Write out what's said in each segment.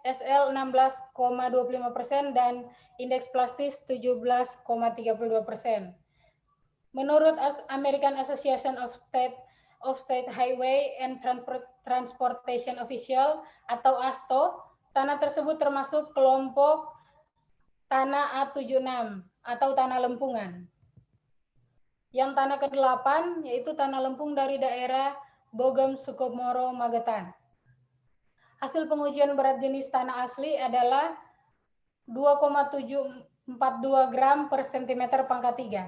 SL 16,25%, dan indeks plastis 17,32%. Menurut American Association of State Highway and Transportation Official atau ASTO, tanah tersebut termasuk kelompok tanah A76 atau tanah lempungan. Yang tanah ke-8 yaitu tanah lempung dari daerah Bogem, Sukomoro, Magetan. Hasil pengujian berat jenis tanah asli adalah 2,742 gram per cm pangkat 3.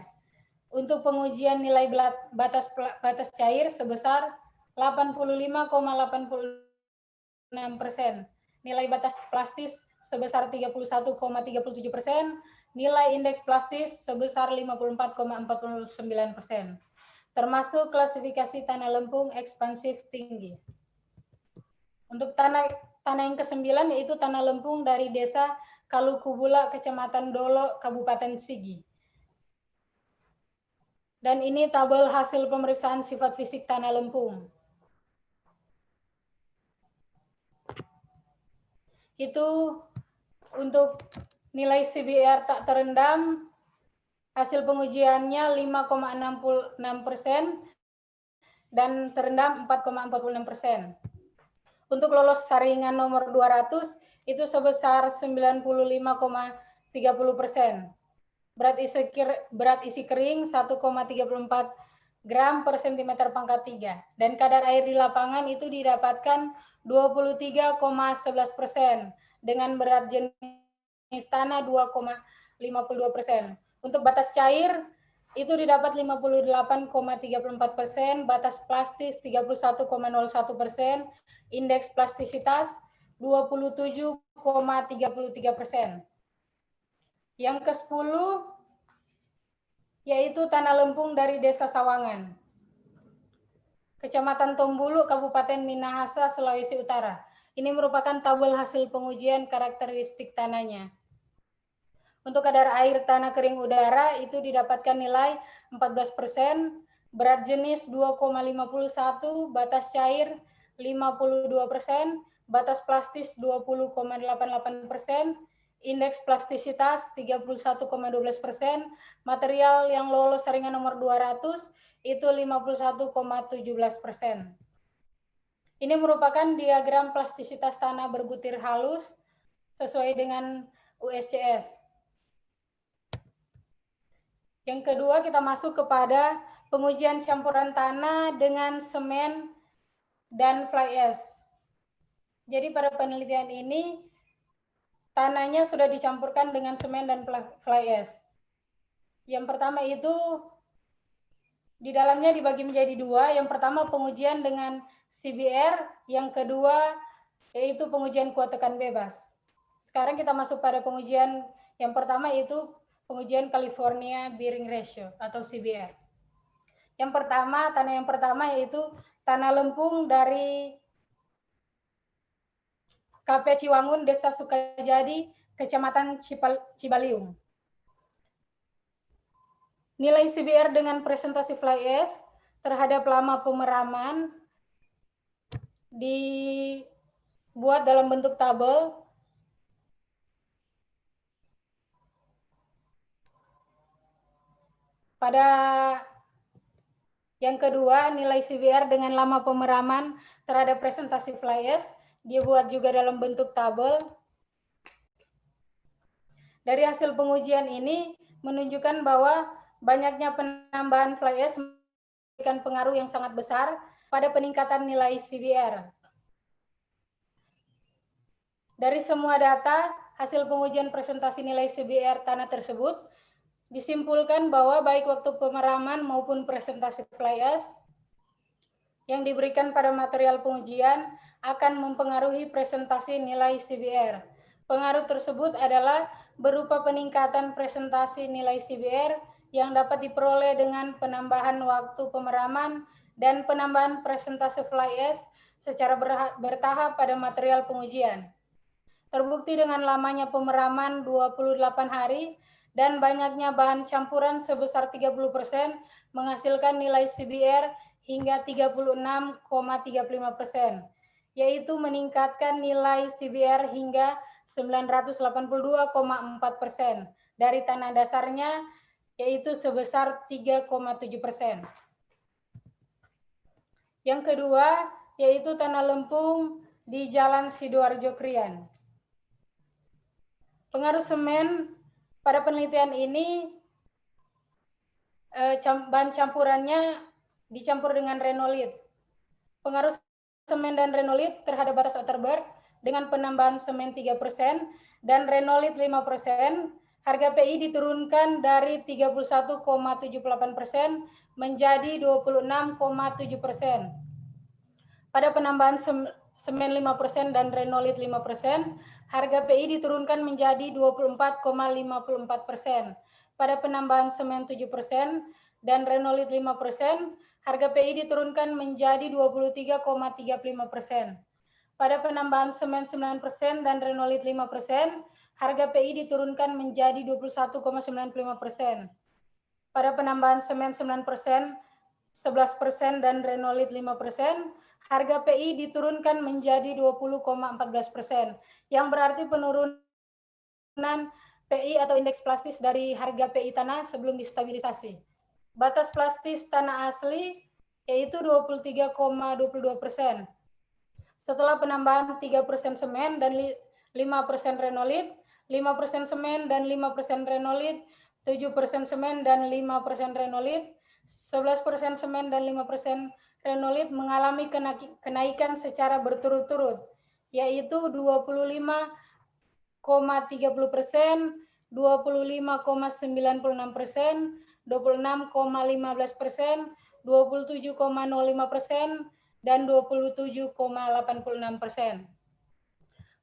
Untuk pengujian nilai batas cair sebesar 85,86%, nilai batas plastis sebesar 31,37%, nilai indeks plastis sebesar 54,49%, termasuk klasifikasi tanah lempung ekspansif tinggi. Untuk tanah yang ke-9 yaitu tanah lempung dari Desa Kalukubula, Kecamatan Dolo, Kabupaten Sigi. Dan ini tabel hasil pemeriksaan sifat fisik tanah lempung. Itu untuk nilai CBR tak terendam, hasil pengujiannya 5,66% dan terendam 4,46%. Untuk lolos saringan nomor 200 itu sebesar 95,30%. Berat isi kering 1,34 gram per cm pangkat 3. Dan kadar air di lapangan itu didapatkan 23,11% dengan berat jenis tanah 2,52%. Untuk batas cair itu didapat 58,34%, batas plastis 31,01%, indeks plastisitas 27,33%. Yang ke-10 yaitu tanah lempung dari Desa Sawangan, Kecamatan Tombulu, Kabupaten Minahasa, Sulawesi Utara. Ini merupakan tabel hasil pengujian karakteristik tanahnya. Untuk kadar air tanah kering udara itu didapatkan nilai 14%, berat jenis 2,51, batas cair 52%, batas plastis 20,88%, indeks plastisitas 31,12%, material yang lolos saringan nomor 200 itu 51,17%. Ini merupakan diagram plastisitas tanah berbutir halus sesuai dengan USCS. Yang kedua, kita masuk kepada pengujian campuran tanah dengan semen dan fly ash. Jadi pada penelitian ini tanahnya sudah dicampurkan dengan semen dan fly ash. Yang pertama itu di dalamnya dibagi menjadi dua. Yang pertama pengujian dengan CBR, yang kedua yaitu pengujian kuat tekan bebas. Sekarang kita masuk pada pengujian yang pertama, yaitu pengujian California Bearing Ratio atau CBR. Yang pertama, tanah yang pertama yaitu tanah lempung dari KP Ciwangun, Desa Sukajadi, Kecamatan Cibaliung. Nilai CBR dengan presentasi fly ash terhadap lama pemeraman dibuat dalam bentuk tabel. Pada yang kedua, nilai CBR dengan lama pemeraman terhadap presentasi fly ash dibuat juga dalam bentuk tabel. Dari hasil pengujian ini menunjukkan bahwa banyaknya penambahan fly ash memberikan pengaruh yang sangat besar pada peningkatan nilai CBR. Dari semua data hasil pengujian presentasi nilai CBR tanah tersebut, disimpulkan bahwa baik waktu pemeraman maupun presentasi fly ash yang diberikan pada material pengujian akan mempengaruhi presentasi nilai CBR. Pengaruh tersebut adalah berupa peningkatan presentasi nilai CBR yang dapat diperoleh dengan penambahan waktu pemeraman dan penambahan presentasi fly ash secara bertahap pada material pengujian. Terbukti dengan lamanya pemeraman 28 hari dan banyaknya bahan campuran sebesar 30% menghasilkan nilai CBR hingga 36,35%. yaitu meningkatkan nilai CBR hingga 982,4% dari tanah dasarnya, yaitu sebesar 3,7%. Yang kedua, yaitu tanah lempung di Jalan Sidoarjo Krian. Pengaruh semen pada penelitian ini, bahan campurannya dicampur dengan renolit. Pengaruh semen dan renolit terhadap batas Atterberg dengan penambahan semen 3% dan renolit 5%, harga PI diturunkan dari 31,78% menjadi 26,7%. Pada penambahan semen 5% dan renolit 5%, harga PI diturunkan menjadi 24,54%. Pada penambahan semen 7% dan renolit 5%, harga PI diturunkan menjadi 23,35%. Pada penambahan semen 9% dan renolit 5%, harga PI diturunkan menjadi 21,95%. Pada penambahan semen 9%, 11% dan renolit 5%, harga PI diturunkan menjadi 20,14%, yang berarti penurunan PI atau indeks plastis dari harga PI tanah sebelum distabilisasi. Batas plastis tanah asli yaitu 23,22%. Setelah penambahan 3% semen dan 5% renolit, 5% semen dan 5% renolit, 7% semen dan 5% renolit, 11% semen dan 5% renolit mengalami kenaikan secara berturut-turut, yaitu 25,30%, 25,96%, 26,15%, 27,05%, dan 27,86%.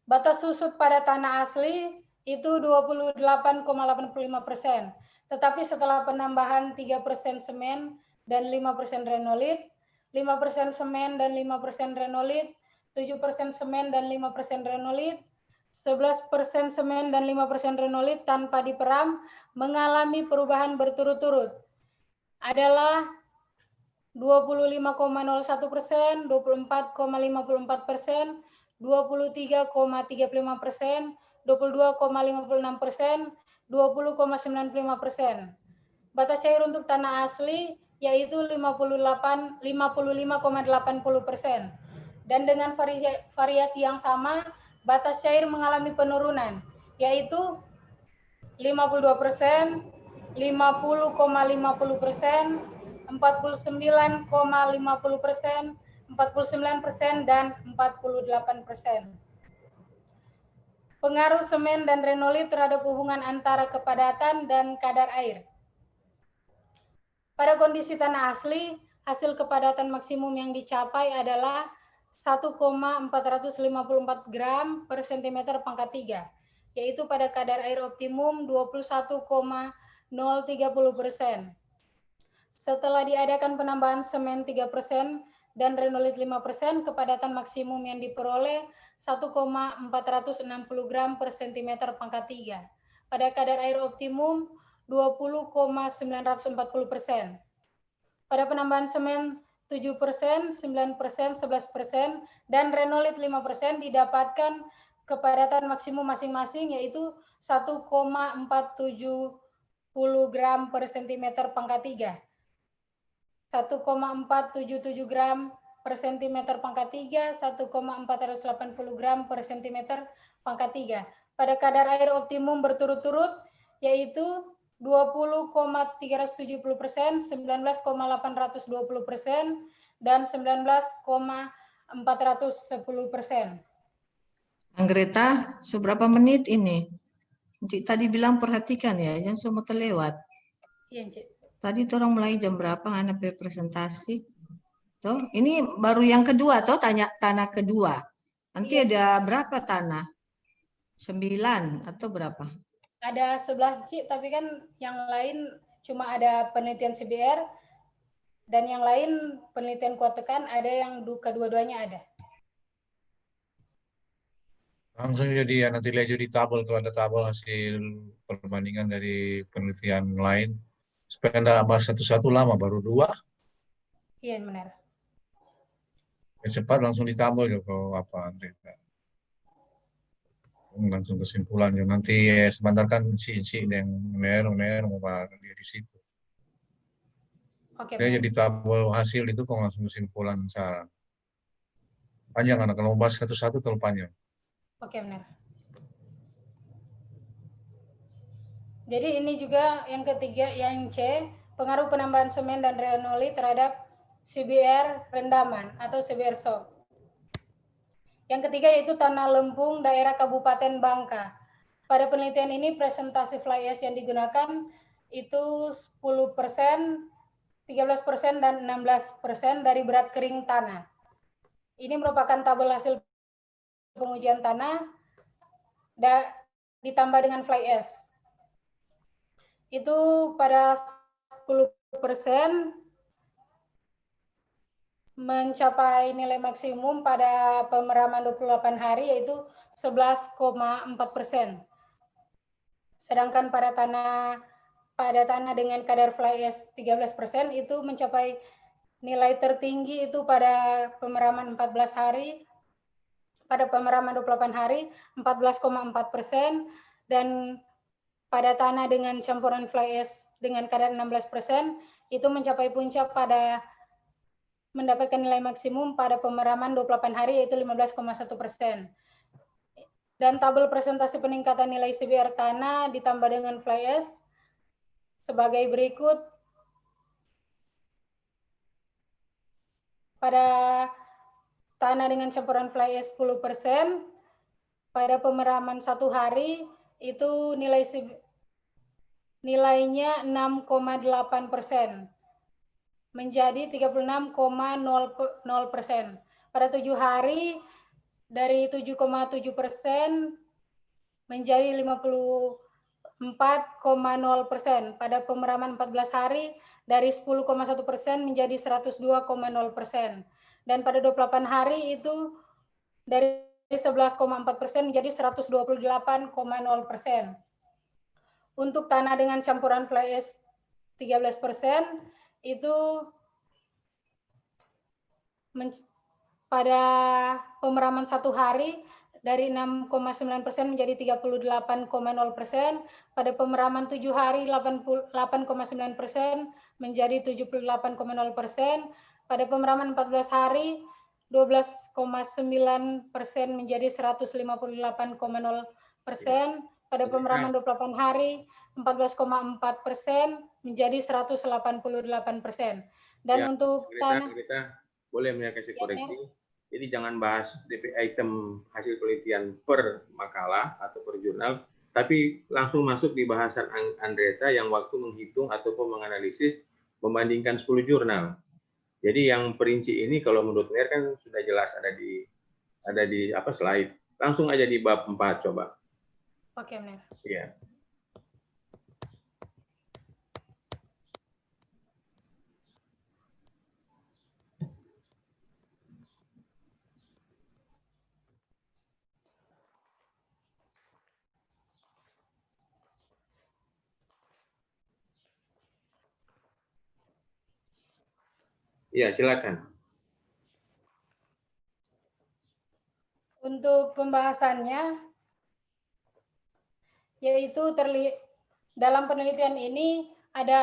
Batas susut pada tanah asli itu 28,85%, tetapi setelah penambahan 3% semen dan 5% renolit, 5% semen dan 5% renolit, 7% semen dan 5% renolit, 11% semen dan 5% renolit tanpa diperam mengalami perubahan berturut-turut adalah 25,01%, 24,54%, 23,35%, 22,56%, 20,95%. Batas cair untuk tanah asli yaitu 55,80%. Dan dengan variasi yang sama, batas cair mengalami penurunan yaitu 52%, 50,50%, 49,50%, 49%, dan 48%. Pengaruh semen dan renolit terhadap hubungan antara kepadatan dan kadar air. Pada kondisi tanah asli, hasil kepadatan maksimum yang dicapai adalah 1,454 gram per cm pangkat 3, yaitu pada kadar air optimum 21,030%. Setelah diadakan penambahan semen 3% dan renolit 5%, kepadatan maksimum yang diperoleh 1,460 gram per cm pangkat 3. Pada kadar air optimum 20,940%. Pada penambahan semen 7%, 9%, 11%, dan renolit 5% didapatkan kepadatan maksimum masing-masing yaitu 1,470 gram per cm pangkat 3. 1,477 gram per cm pangkat 3, 1,480 gram per cm pangkat 3. Pada kadar air optimum berturut-turut yaitu 20,370%, 19,820%, dan 19,410%. Anggreta, seberapa menit ini? Cik tadi bilang perhatikan ya, jangan semua terlewat. Iya, Cik. Tadi orang mulai jam berapa anak presentasi? Toh, ini baru yang kedua toh tanah kedua. Nanti ada berapa tanah? 9 atau berapa? Ada 11, Cik, tapi kan yang lain cuma ada penelitian CBR dan yang lain penelitian kuat tekan, ada yang kedua-duanya ada. Langsung jadi ya, nanti lihat di tabel kalau ada tabel hasil perbandingan dari penelitian lain. Supaya enggak bahas satu-satu lama, baru 2. Iya, benar. cepat langsung ditabel ya kalau apa Andre. Langsung kesimpulan ya. Nanti sebentar kan si yang mer apa dia di situ. Oke, Dia benar. jadi tabel hasil itu kok langsung kesimpulan saran. Panjang karena kalau mau bahas satu-satu terlalu panjang. Oke, benar. Jadi ini juga yang ketiga, yang C, pengaruh penambahan semen dan renoli terhadap CBR rendaman atau CBR shock. Yang ketiga yaitu tanah lempung daerah Kabupaten Bangka. Pada penelitian ini presentasi fly ash yang digunakan itu 10%, 13% dan 16% dari berat kering tanah. Ini merupakan tabel hasil pengujian tanah ditambah dengan fly ash. Itu pada 10% mencapai nilai maksimum pada pemeraman 28 hari yaitu 11,4%. Sedangkan pada tanah dengan kadar fly ash 13% itu mencapai nilai tertinggi itu pada pemeraman 14 hari, pada pemeraman 28 hari 14,4%, dan pada tanah dengan campuran fly ash dengan kadar 16% itu mencapai puncak pada mendapatkan nilai maksimum pada pemeraman 28 hari yaitu 15,1%. Dan tabel presentasi peningkatan nilai CBR tanah ditambah dengan fly ash sebagai berikut. Pada tanah dengan campuran fly ash 10%, pada pemeraman 1 hari itu nilainya 6,8%. Menjadi 36,0%. Pada 7 hari dari 7,7% menjadi 54,0%. Pada pemeraman 14 hari dari 10,1% menjadi 102,0%. Dan pada 28 hari itu dari 11,4% menjadi 128,0%. Untuk tanah dengan campuran fly ash 13% itu pada pemeraman 1 hari dari 6,9% menjadi 38,0%, pada pemeraman 7 hari 8,9% menjadi 78,0%, pada pemeraman 14 hari 12,9% menjadi 158,0%, pada pemeraman 28 hari 14,4% menjadi 188%. Dan ya, untuk tanah kita boleh kasih ya, koreksi. Jadi jangan bahas DP item hasil penelitian per makalah atau per jurnal, tapi langsung masuk di bahasan Andreta yang waktu menghitung ataupun menganalisis membandingkan 10 jurnal. Jadi yang perinci ini kalau menurut Mer kan sudah jelas ada di apa slide. Langsung aja di bab 4 coba. Oke, Mer. Iya. Iya, silakan. Untuk pembahasannya, yaitu dalam penelitian ini ada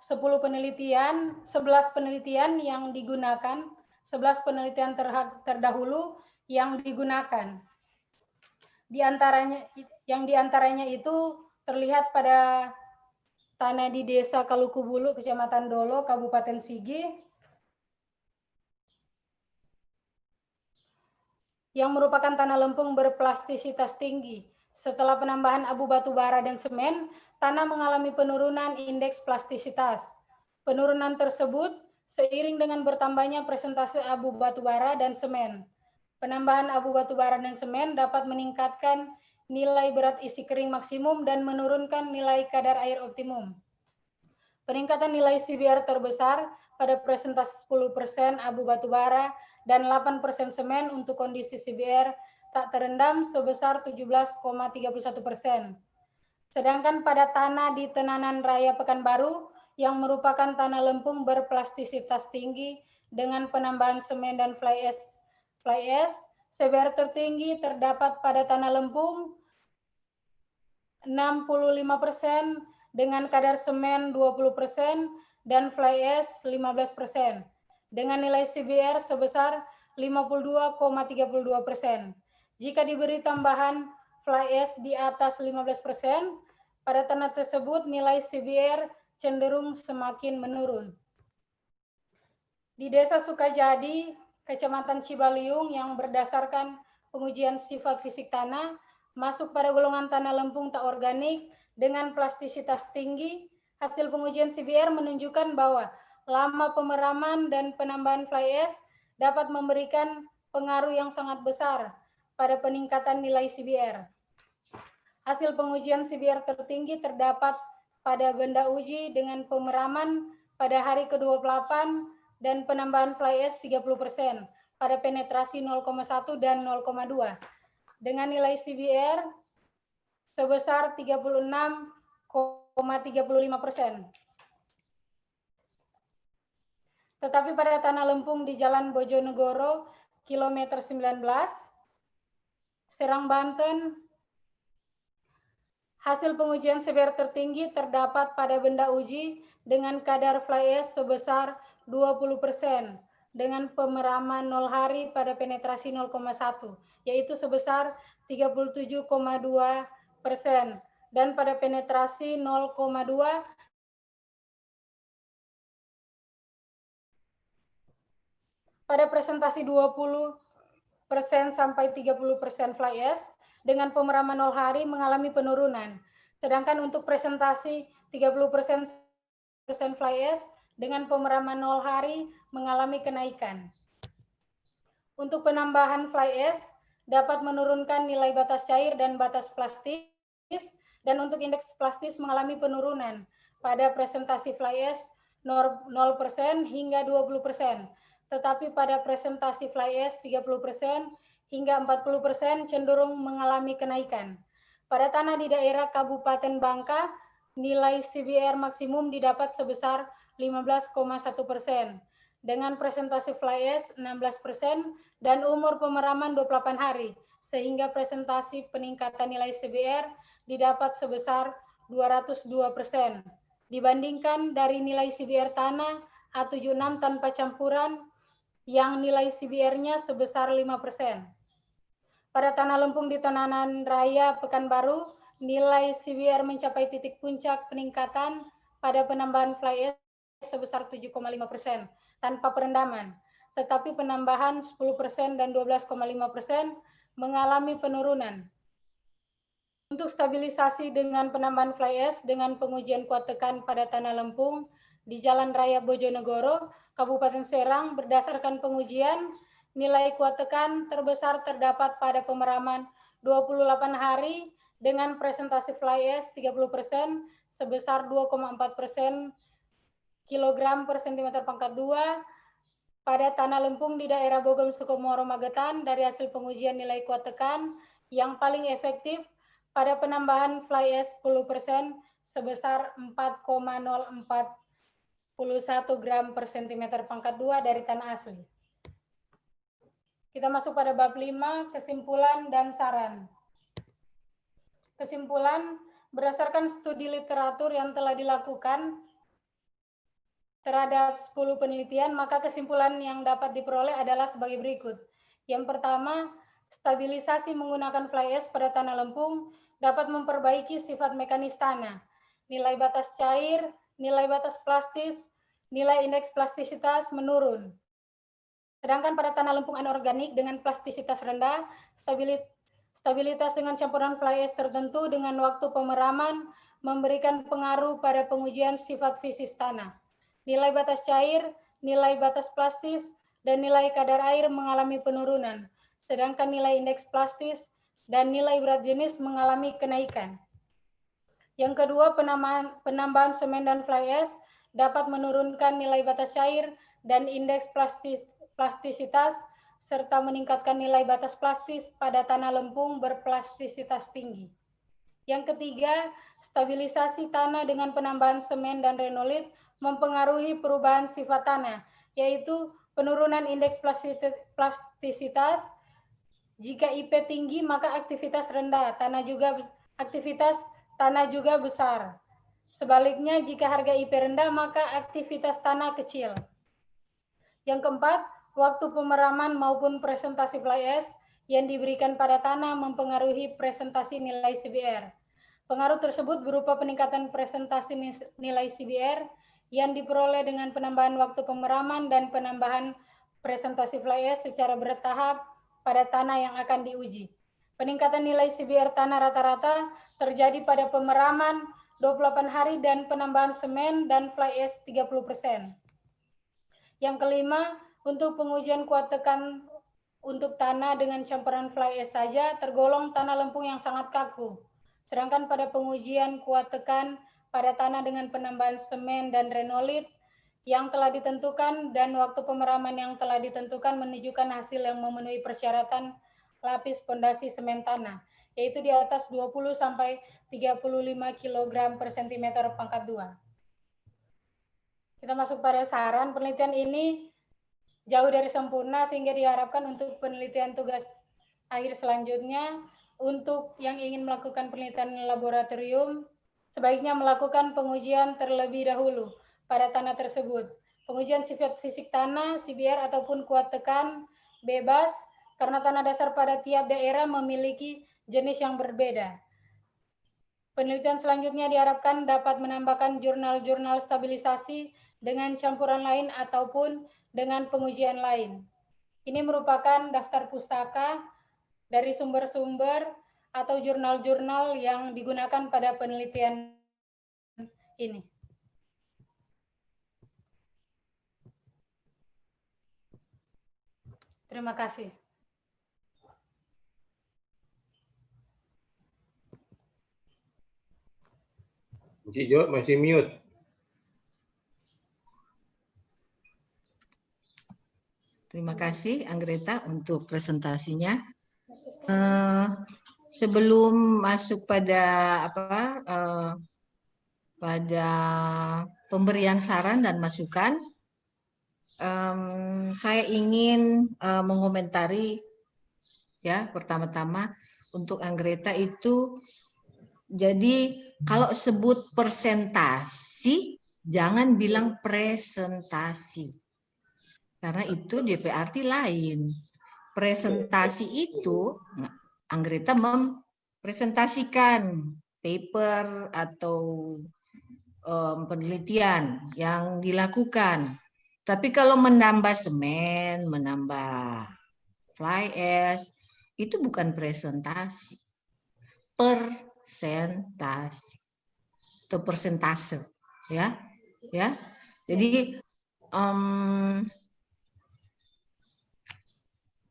10 penelitian, 11 penelitian yang digunakan, 11 penelitian terdahulu yang digunakan. Yang diantaranya itu terlihat pada tanah di Desa Kalukubulu, Kecamatan Dolo, Kabupaten Sigi, yang merupakan tanah lempung berplastisitas tinggi. Setelah penambahan abu batu bara dan semen, tanah mengalami penurunan indeks plastisitas. Penurunan tersebut seiring dengan bertambahnya presentase abu batu bara dan semen. Penambahan abu batu bara dan semen dapat meningkatkan nilai berat isi kering maksimum dan menurunkan nilai kadar air optimum. Peningkatan nilai CBR terbesar pada presentasi 10% abu batu bara dan 8% semen untuk kondisi CBR tak terendam sebesar 17,31%. Sedangkan pada tanah di Tenanan Raya Pekanbaru yang merupakan tanah lempung berplastisitas tinggi, dengan penambahan semen dan fly ash. CBR tertinggi terdapat pada tanah lempung 65% dengan kadar semen 20% dan fly ash 15% dengan nilai CBR sebesar 52,32%. Jika diberi tambahan fly ash di atas 15%, pada tanah tersebut nilai CBR cenderung semakin menurun. Di Desa Sukajadi, Kecamatan Cibaliung yang berdasarkan pengujian sifat fisik tanah masuk pada golongan tanah lempung tak organik dengan plastisitas tinggi. Hasil pengujian CBR menunjukkan bahwa lama pemeraman dan penambahan fly ash dapat memberikan pengaruh yang sangat besar pada peningkatan nilai CBR. Hasil pengujian CBR tertinggi terdapat pada benda uji dengan pemeraman pada hari ke-28 dan penambahan fly ash 30% pada penetrasi 0,1 dan 0,2 dengan nilai CBR sebesar 36,35%. Tetapi pada tanah lempung di Jalan Bojonegoro, kilometer 19, Serang, Banten, hasil pengujian CBR tertinggi terdapat pada benda uji dengan kadar fly ash sebesar 20% dengan pemeraman 0 hari pada penetrasi 0,1, yaitu sebesar 37,2% dan pada penetrasi 0,2 pada presentasi 20% sampai 30% fly ash dengan pemeraman 0 hari mengalami penurunan. Sedangkan untuk presentasi 30% fly ash dengan pemeraman 0 hari mengalami kenaikan. Untuk penambahan fly ash dapat menurunkan nilai batas cair dan batas plastis, dan untuk indeks plastis mengalami penurunan pada presentasi fly ash 0% hingga 20%, tetapi pada presentasi fly ash 30% hingga 40% cenderung mengalami kenaikan. Pada tanah di daerah Kabupaten Bangka, nilai CBR maksimum didapat sebesar 15,1% dengan presentasi fly ash 16% dan umur pemeraman 28 hari, sehingga presentasi peningkatan nilai CBR didapat sebesar 202% dibandingkan dari nilai CBR tanah A76 tanpa campuran yang nilai CBR-nya sebesar 5%. Pada tanah lempung di Tenanan Raya, Pekanbaru, nilai CBR mencapai titik puncak peningkatan pada penambahan fly ash sebesar 7,5% tanpa perendaman, tetapi penambahan 10% dan 12,5% mengalami penurunan. Untuk stabilisasi dengan penambahan fly ash dengan pengujian kuat tekan pada tanah lempung di Jalan Raya Bojonegoro, Kabupaten Serang, berdasarkan pengujian, nilai kuat tekan terbesar terdapat pada pemeraman 28 hari dengan presentasi fly ash 30% sebesar 2,4% kilogram per cm pangkat 2 pada tanah lempung di daerah Bogor Sukomoro Magetan. Dari hasil pengujian nilai kuat tekan yang paling efektif pada penambahan fly ash 10% sebesar 4,041 gram per cm pangkat 2 dari tanah asli. Kita masuk pada bab 5, kesimpulan dan saran. Kesimpulan, berdasarkan studi literatur yang telah dilakukan terhadap 10 penelitian, maka kesimpulan yang dapat diperoleh adalah sebagai berikut. Yang pertama, stabilisasi menggunakan fly ash pada tanah lempung dapat memperbaiki sifat mekanis tanah, nilai batas cair, nilai batas plastis, nilai indeks plastisitas menurun. Sedangkan pada tanah lempung anorganik dengan plastisitas rendah, stabilitas dengan campuran fly ash tertentu dengan waktu pemeraman memberikan pengaruh pada pengujian sifat fisik tanah. Nilai batas cair, nilai batas plastis, dan nilai kadar air mengalami penurunan, sedangkan nilai indeks plastis dan nilai berat jenis mengalami kenaikan. Yang kedua, penambahan semen dan fly ash dapat menurunkan nilai batas cair dan indeks plastisitas, serta meningkatkan nilai batas plastis pada tanah lempung berplastisitas tinggi. Yang ketiga, stabilisasi tanah dengan penambahan semen dan renolit mempengaruhi perubahan sifat tanah, yaitu Penurunan indeks plastisitas. Jika IP tinggi, maka aktivitas rendah, aktivitas tanah juga besar. Sebaliknya, jika harga IP rendah, maka aktivitas tanah kecil. Yang keempat, waktu pemeraman maupun presentasi fly ash yang diberikan pada tanah mempengaruhi presentasi nilai CBR. Pengaruh tersebut berupa peningkatan presentasi nilai CBR yang diperoleh dengan penambahan waktu pemeraman dan penambahan presentasi fly ash secara bertahap pada tanah yang akan diuji. Peningkatan nilai CBR tanah rata-rata terjadi pada pemeraman 28 hari dan penambahan semen dan fly ash 30%. Yang kelima, untuk pengujian kuat tekan untuk tanah dengan campuran fly ash saja tergolong tanah lempung yang sangat kaku. Sedangkan pada pengujian kuat tekan pada tanah dengan penambahan semen dan renolit yang telah ditentukan dan waktu pemeraman yang telah ditentukan menunjukkan hasil yang memenuhi persyaratan lapis pondasi semen tanah, yaitu di atas 20 sampai 35 kg per cm pangkat 2. Kita masuk pada saran. Penelitian ini jauh dari sempurna sehingga diharapkan untuk penelitian tugas akhir selanjutnya, untuk yang ingin melakukan penelitian laboratorium, sebaiknya melakukan pengujian terlebih dahulu pada tanah tersebut. Pengujian sifat fisik tanah, CBR ataupun kuat tekan bebas, karena tanah dasar pada tiap daerah memiliki jenis yang berbeda. Penelitian selanjutnya diharapkan dapat menambahkan jurnal-jurnal stabilisasi dengan campuran lain ataupun dengan pengujian lain. Ini merupakan daftar pustaka dari sumber-sumber atau jurnal-jurnal yang digunakan pada penelitian ini. Terima kasih. Jo, masih mute. Terima kasih Anggreta untuk presentasinya. Sebelum masuk pada pada pemberian saran dan masukan, saya ingin mengomentari ya, pertama-tama untuk Anggreta itu, jadi kalau sebut persentasi jangan bilang presentasi. Karena itu DP arti lain. Presentasi itu, Anggreta mempresentasikan paper atau penelitian yang dilakukan. Tapi kalau menambah semen, menambah fly ash, itu bukan presentasi. Persentasi atau persentase, ya. Jadi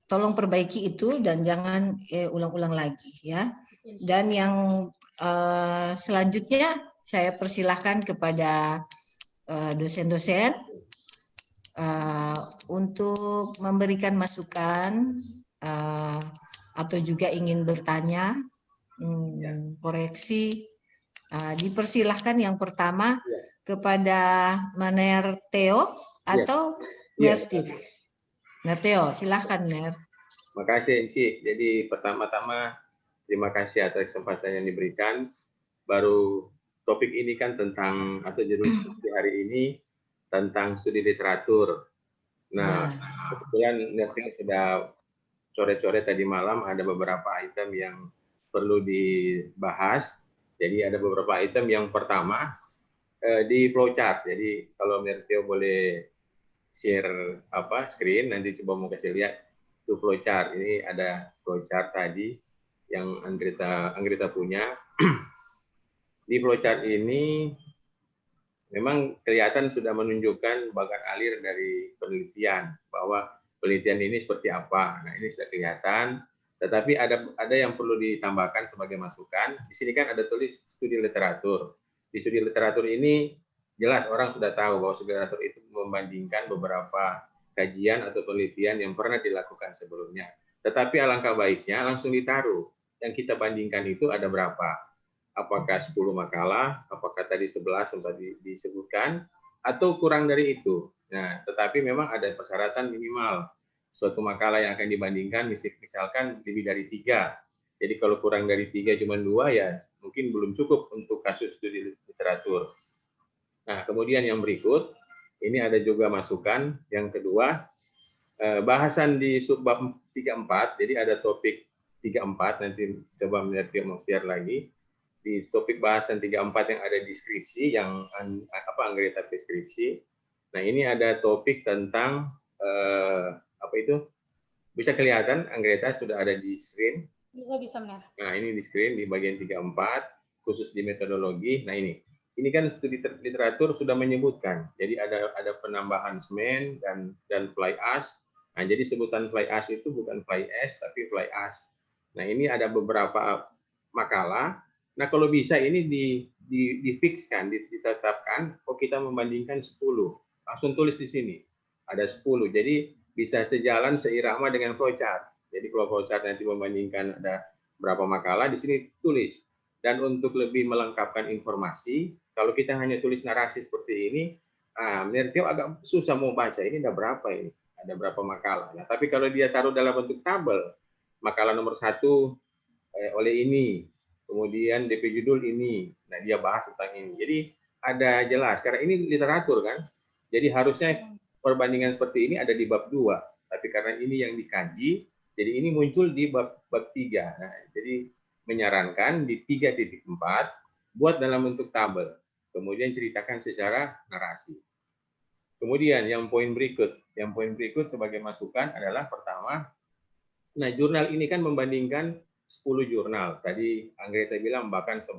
tolong perbaiki itu dan jangan ulang-ulang lagi, ya. Dan yang selanjutnya saya persilahkan kepada dosen-dosen untuk memberikan masukan atau juga ingin bertanya, koreksi. Dipersilahkan yang pertama kepada Maner Theo atau Mer Steve. Mer Theo, silahkan Mer. Makasih Enci. Jadi pertama-tama terima kasih atas kesempatan yang diberikan. Baru topik ini kan tentang, atau judul hari ini tentang studi literatur. Nah, kebetulan Nerving sudah sore-sore tadi malam ada beberapa item yang perlu dibahas. Jadi ada beberapa item. Yang pertama di flowchart. Jadi kalau Nerving boleh share screen, nanti coba mau kasih lihat itu flowchart. Ini ada flowchart tadi yang Anggreta punya. Di flowchart ini memang kelihatan sudah menunjukkan bakat alir dari penelitian, bahwa penelitian ini seperti apa. Nah, ini sudah kelihatan, tetapi ada yang perlu ditambahkan sebagai masukan. Di sini kan ada tulis studi literatur. Di studi literatur ini jelas orang sudah tahu bahwa studi literatur itu membandingkan beberapa kajian atau penelitian yang pernah dilakukan sebelumnya. Tetapi alangkah baiknya langsung ditaruh. Yang kita bandingkan itu ada berapa? Apakah 10 makalah, apakah tadi 11 sempat disebutkan, atau kurang dari itu. Nah, tetapi memang ada persyaratan minimal. Suatu makalah yang akan dibandingkan misalkan lebih dari 3. Jadi kalau kurang dari 3 cuma 2 ya mungkin belum cukup untuk kasus studi literatur. Nah, kemudian yang berikut, ini ada juga masukan. Yang kedua, bahasan di subbab 34, jadi ada topik 34, nanti coba melihat mau share lagi. Di topik bahasan 34 yang ada di skripsi, yang anggota deskripsi. Nah, ini ada topik tentang apa itu? Bisa kelihatan Anggreta sudah ada di screen. Bisa benar. Nah, ini di screen di bagian 34 khusus di metodologi. Nah, ini kan studi literatur sudah menyebutkan. Jadi ada penambahan semen dan fly ash. Nah, jadi sebutan fly ash itu bukan fly ash tapi fly ash. Nah, ini ada beberapa makalah. Nah, kalau bisa ini difixkan, ditetapkan, kita membandingkan 10. Langsung tulis di sini. Ada 10. Jadi bisa sejalan seirama dengan flowchart. Jadi kalau flowchart nanti membandingkan ada berapa makalah, di sini tulis. Dan untuk lebih melengkapkan informasi, kalau kita hanya tulis narasi seperti ini, menurut Tio agak susah mau baca. Ini ada berapa ini? Ada berapa makalah? Nah, tapi kalau dia taruh dalam bentuk tabel, makalah nomor 1 oleh ini, kemudian DP judul ini, nah dia bahas tentang ini. Jadi ada jelas, karena ini literatur kan, jadi harusnya perbandingan seperti ini ada di bab 2, tapi karena ini yang dikaji, jadi ini muncul di bab 3. Nah, jadi menyarankan di 3.4 buat dalam bentuk tabel, kemudian ceritakan secara narasi. Kemudian yang poin berikut sebagai masukan adalah pertama, nah jurnal ini kan membandingkan 10 jurnal. Tadi Anggreta bilang bahkan 11.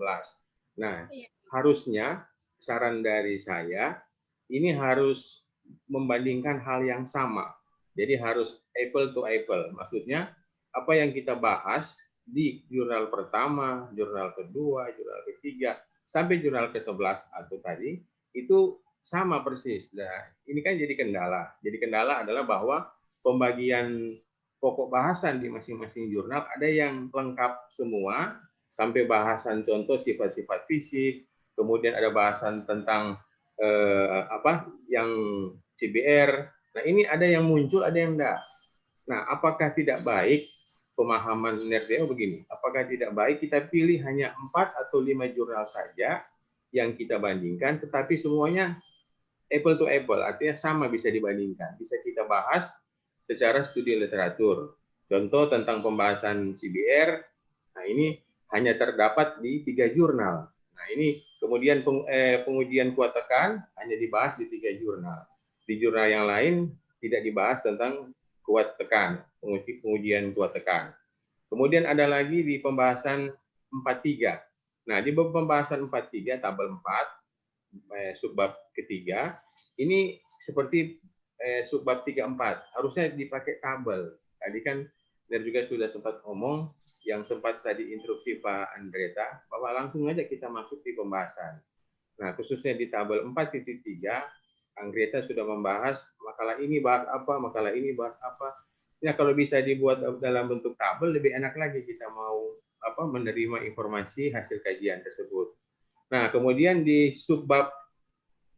Nah, harusnya saran dari saya ini harus membandingkan hal yang sama. Jadi harus apple to apple. Maksudnya apa yang kita bahas di jurnal pertama, jurnal kedua, jurnal ketiga, sampai jurnal ke-11 atau tadi itu sama persis. Nah, ini kan jadi kendala. Jadi kendala adalah bahwa pembagian pokok bahasan di masing-masing jurnal ada yang lengkap semua sampai bahasan contoh sifat-sifat fisik, kemudian ada bahasan tentang yang CBR. Nah, ini ada yang muncul, ada yang enggak. Nah, apakah tidak baik pemahaman Nerdeo begini? Apakah tidak baik kita pilih hanya 4 atau 5 jurnal saja yang kita bandingkan, tetapi semuanya apple to apple, artinya sama bisa dibandingkan, bisa kita bahas secara studi literatur. Contoh tentang pembahasan CBR, nah ini hanya terdapat di 3 jurnal. Nah ini kemudian pengujian kuat tekan hanya dibahas di 3 jurnal. Di jurnal yang lain tidak dibahas tentang kuat tekan, pengujian kuat tekan. Kemudian ada lagi di pembahasan 43. Nah di pembahasan 43 tabel 4 subbab ketiga ini seperti subbab 34 harusnya dipakai tabel. Tadi kan dan juga sudah sempat ngomong yang sempat tadi instruksi Pak Andreta bahwa langsung aja kita masuk di pembahasan. Nah, khususnya di tabel 4.3 Andreta sudah membahas makalah ini bahas apa, makalah ini bahas apa. Ya kalau bisa dibuat dalam bentuk tabel lebih enak lagi kita mau menerima informasi hasil kajian tersebut. Nah, kemudian di subbab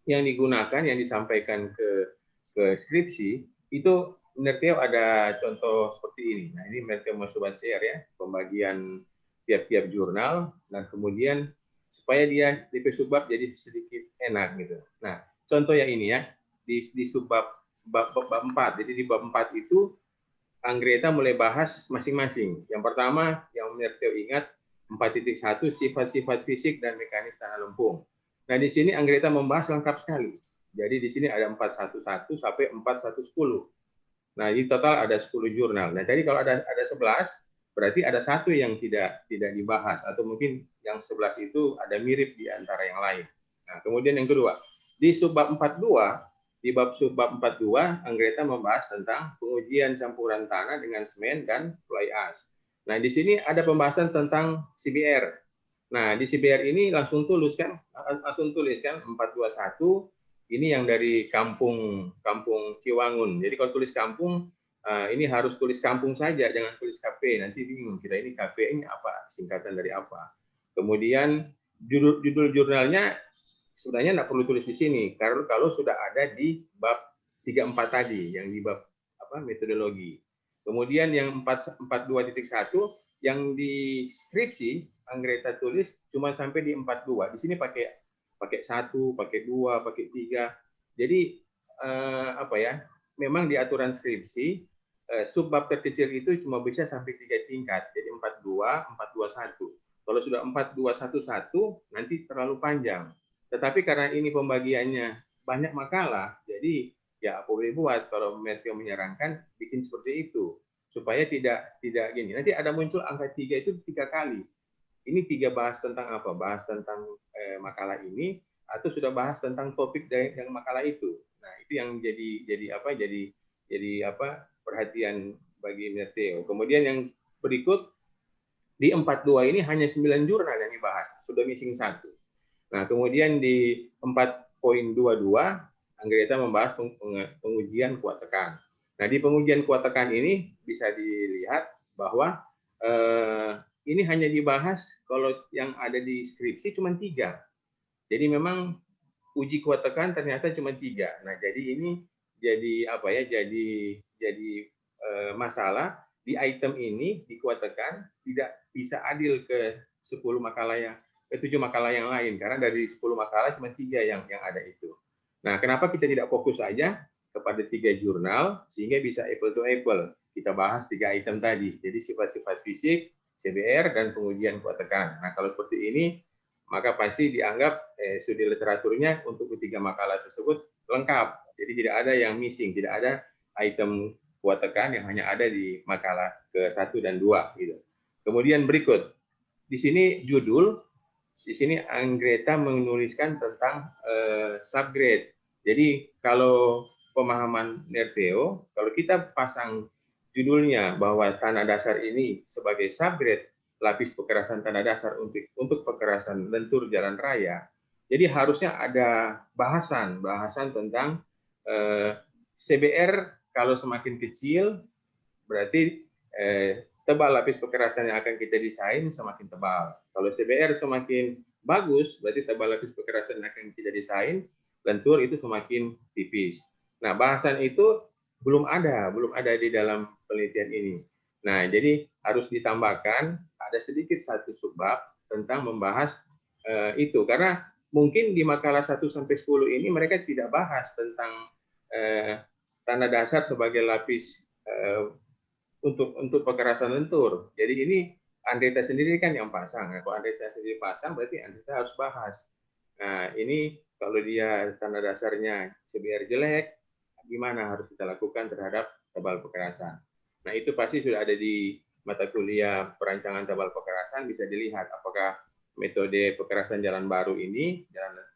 yang digunakan yang disampaikan ke skripsi itu menurut Teo ada contoh seperti ini. Nah, ini menurut Teo mau coba share ya, pembagian tiap-tiap jurnal dan kemudian supaya dia DP subbab jadi sedikit enak gitu. Nah, contoh yang ini ya, di subbab bab 4. Jadi di bab 4 itu Anggreta mulai bahas masing-masing. Yang pertama yang menurut Teo ingat 4.1 sifat-sifat fisik dan mekanis tanah lempung. Nah, di sini Anggreta membahas lengkap sekali. Jadi di sini ada 411 sampai 4110. Nah, di total ada 10 jurnal. Nah, jadi kalau ada 11, berarti ada satu yang tidak dibahas atau mungkin yang 11 itu ada mirip di antara yang lain. Nah, kemudian yang kedua, di subbab 42, di bab subbab 42 Anggreta membahas tentang pengujian campuran tanah dengan semen dan fly ash. Nah, di sini ada pembahasan tentang CBR. Nah, di CBR ini langsung tuliskan 421 ini yang dari kampung Ciwangun. Jadi kalau tulis kampung ini harus tulis kampung saja, jangan tulis KP. Nanti bingung kita ini KP ini apa, singkatan dari apa. Kemudian judul jurnalnya sebenarnya nggak perlu tulis di sini kalau sudah ada di bab 34 tadi yang di bab metodologi. Kemudian yang 42.1 yang di skripsi Anggreta tulis cuma sampai di 42. Di sini pakai 1, pakai 2, pakai 3. Jadi memang di aturan skripsi subbab terkecil itu cuma bisa sampai 3 tingkat. Jadi 42, 421. Kalau sudah 4211 nanti terlalu panjang. Tetapi karena ini pembagiannya banyak makalah, jadi ya boleh buat kalau Matthew menyarankan bikin seperti itu supaya tidak gini. Nanti ada muncul angka 3 itu 3 kali. Ini 3 bahas tentang apa? Bahas tentang makalah ini atau sudah bahas tentang topik dari yang makalah itu. Nah, itu yang jadi perhatian bagi Matthew. Kemudian yang berikut di 42 ini hanya 9 jurnal yang dibahas, sudah missing 1. Nah, kemudian di 4.22 Anggreta membahas pengujian kuat tekan. Nah, di pengujian kuat tekan ini bisa dilihat bahwa ini hanya dibahas kalau yang ada di skripsi cuma 3. Jadi memang uji kuat tekan ternyata cuma 3. Nah, jadi ini jadi masalah di item ini di kuat tekan tidak bisa adil ke 7 makalah yang lain karena dari 10 makalah cuma 3 yang ada itu. Nah, kenapa kita tidak fokus saja kepada 3 jurnal sehingga bisa apple to apple. Kita bahas 3 item tadi. Jadi sifat-sifat fisik, CBR dan pengujian kuat tekan. Nah, kalau seperti ini maka pasti dianggap studi literaturnya untuk ketiga makalah tersebut lengkap. Jadi tidak ada yang missing, tidak ada item kuat tekan yang hanya ada di makalah ke-1 dan 2 gitu. Kemudian berikut. Di sini judul, di sini Anggreta menuliskan tentang subgrade. Jadi kalau pemahaman Nerteo, kalau kita pasang judulnya bahwa tanah dasar ini sebagai subgrade lapis pekerasan tanah dasar untuk pekerasan lentur jalan raya, jadi harusnya ada bahasan tentang CBR kalau semakin kecil berarti tebal lapis pekerasan yang akan kita desain semakin tebal. Kalau CBR semakin bagus, berarti tebal lapis pekerasan yang akan kita desain, lentur itu semakin tipis. Nah, bahasan itu belum ada di dalam penelitian ini. Nah, jadi harus ditambahkan ada sedikit satu subbab tentang membahas itu. Karena mungkin di makalah 1 sampai 10 ini mereka tidak bahas tentang tanah dasar sebagai lapis untuk pekerasan lentur. Jadi ini Andreta sendiri kan yang pasang. Nah, kalau Andreta sendiri pasang, berarti Andreta harus bahas. Nah, ini kalau dia tanah dasarnya CBR jelek, gimana harus kita lakukan terhadap tebal pekerasan. Nah, itu pasti sudah ada di mata kuliah perancangan tebal pekerasan, bisa dilihat apakah metode pekerasan jalan baru ini,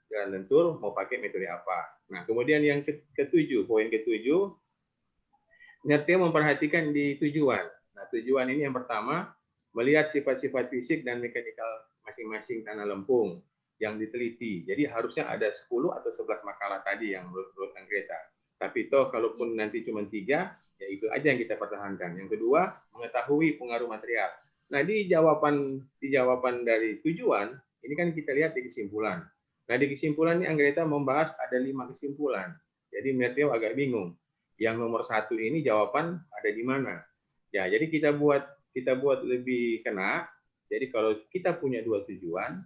jalan lentur, mau pakai metode apa. Nah, kemudian yang ketujuh, poin ketujuh, Nerteo memperhatikan di tujuan. Nah, tujuan ini yang pertama, melihat sifat-sifat fisik dan mekanikal masing-masing tanah lempung yang diteliti. Jadi harusnya ada 10 atau 11 makalah tadi yang menurut Anggreta. Tapi toh kalaupun nanti cuma 3, ya itu aja yang kita pertahankan. Yang kedua, mengetahui pengaruh material. Nah, di jawaban dari tujuan, ini kan kita lihat di kesimpulan. Nah, di kesimpulan ini Anggreta membahas ada 5 kesimpulan. Jadi Nerteo agak bingung. Yang nomor 1 ini jawaban ada di mana? Ya, jadi kita buat lebih kena. Jadi kalau kita punya 2 tujuan,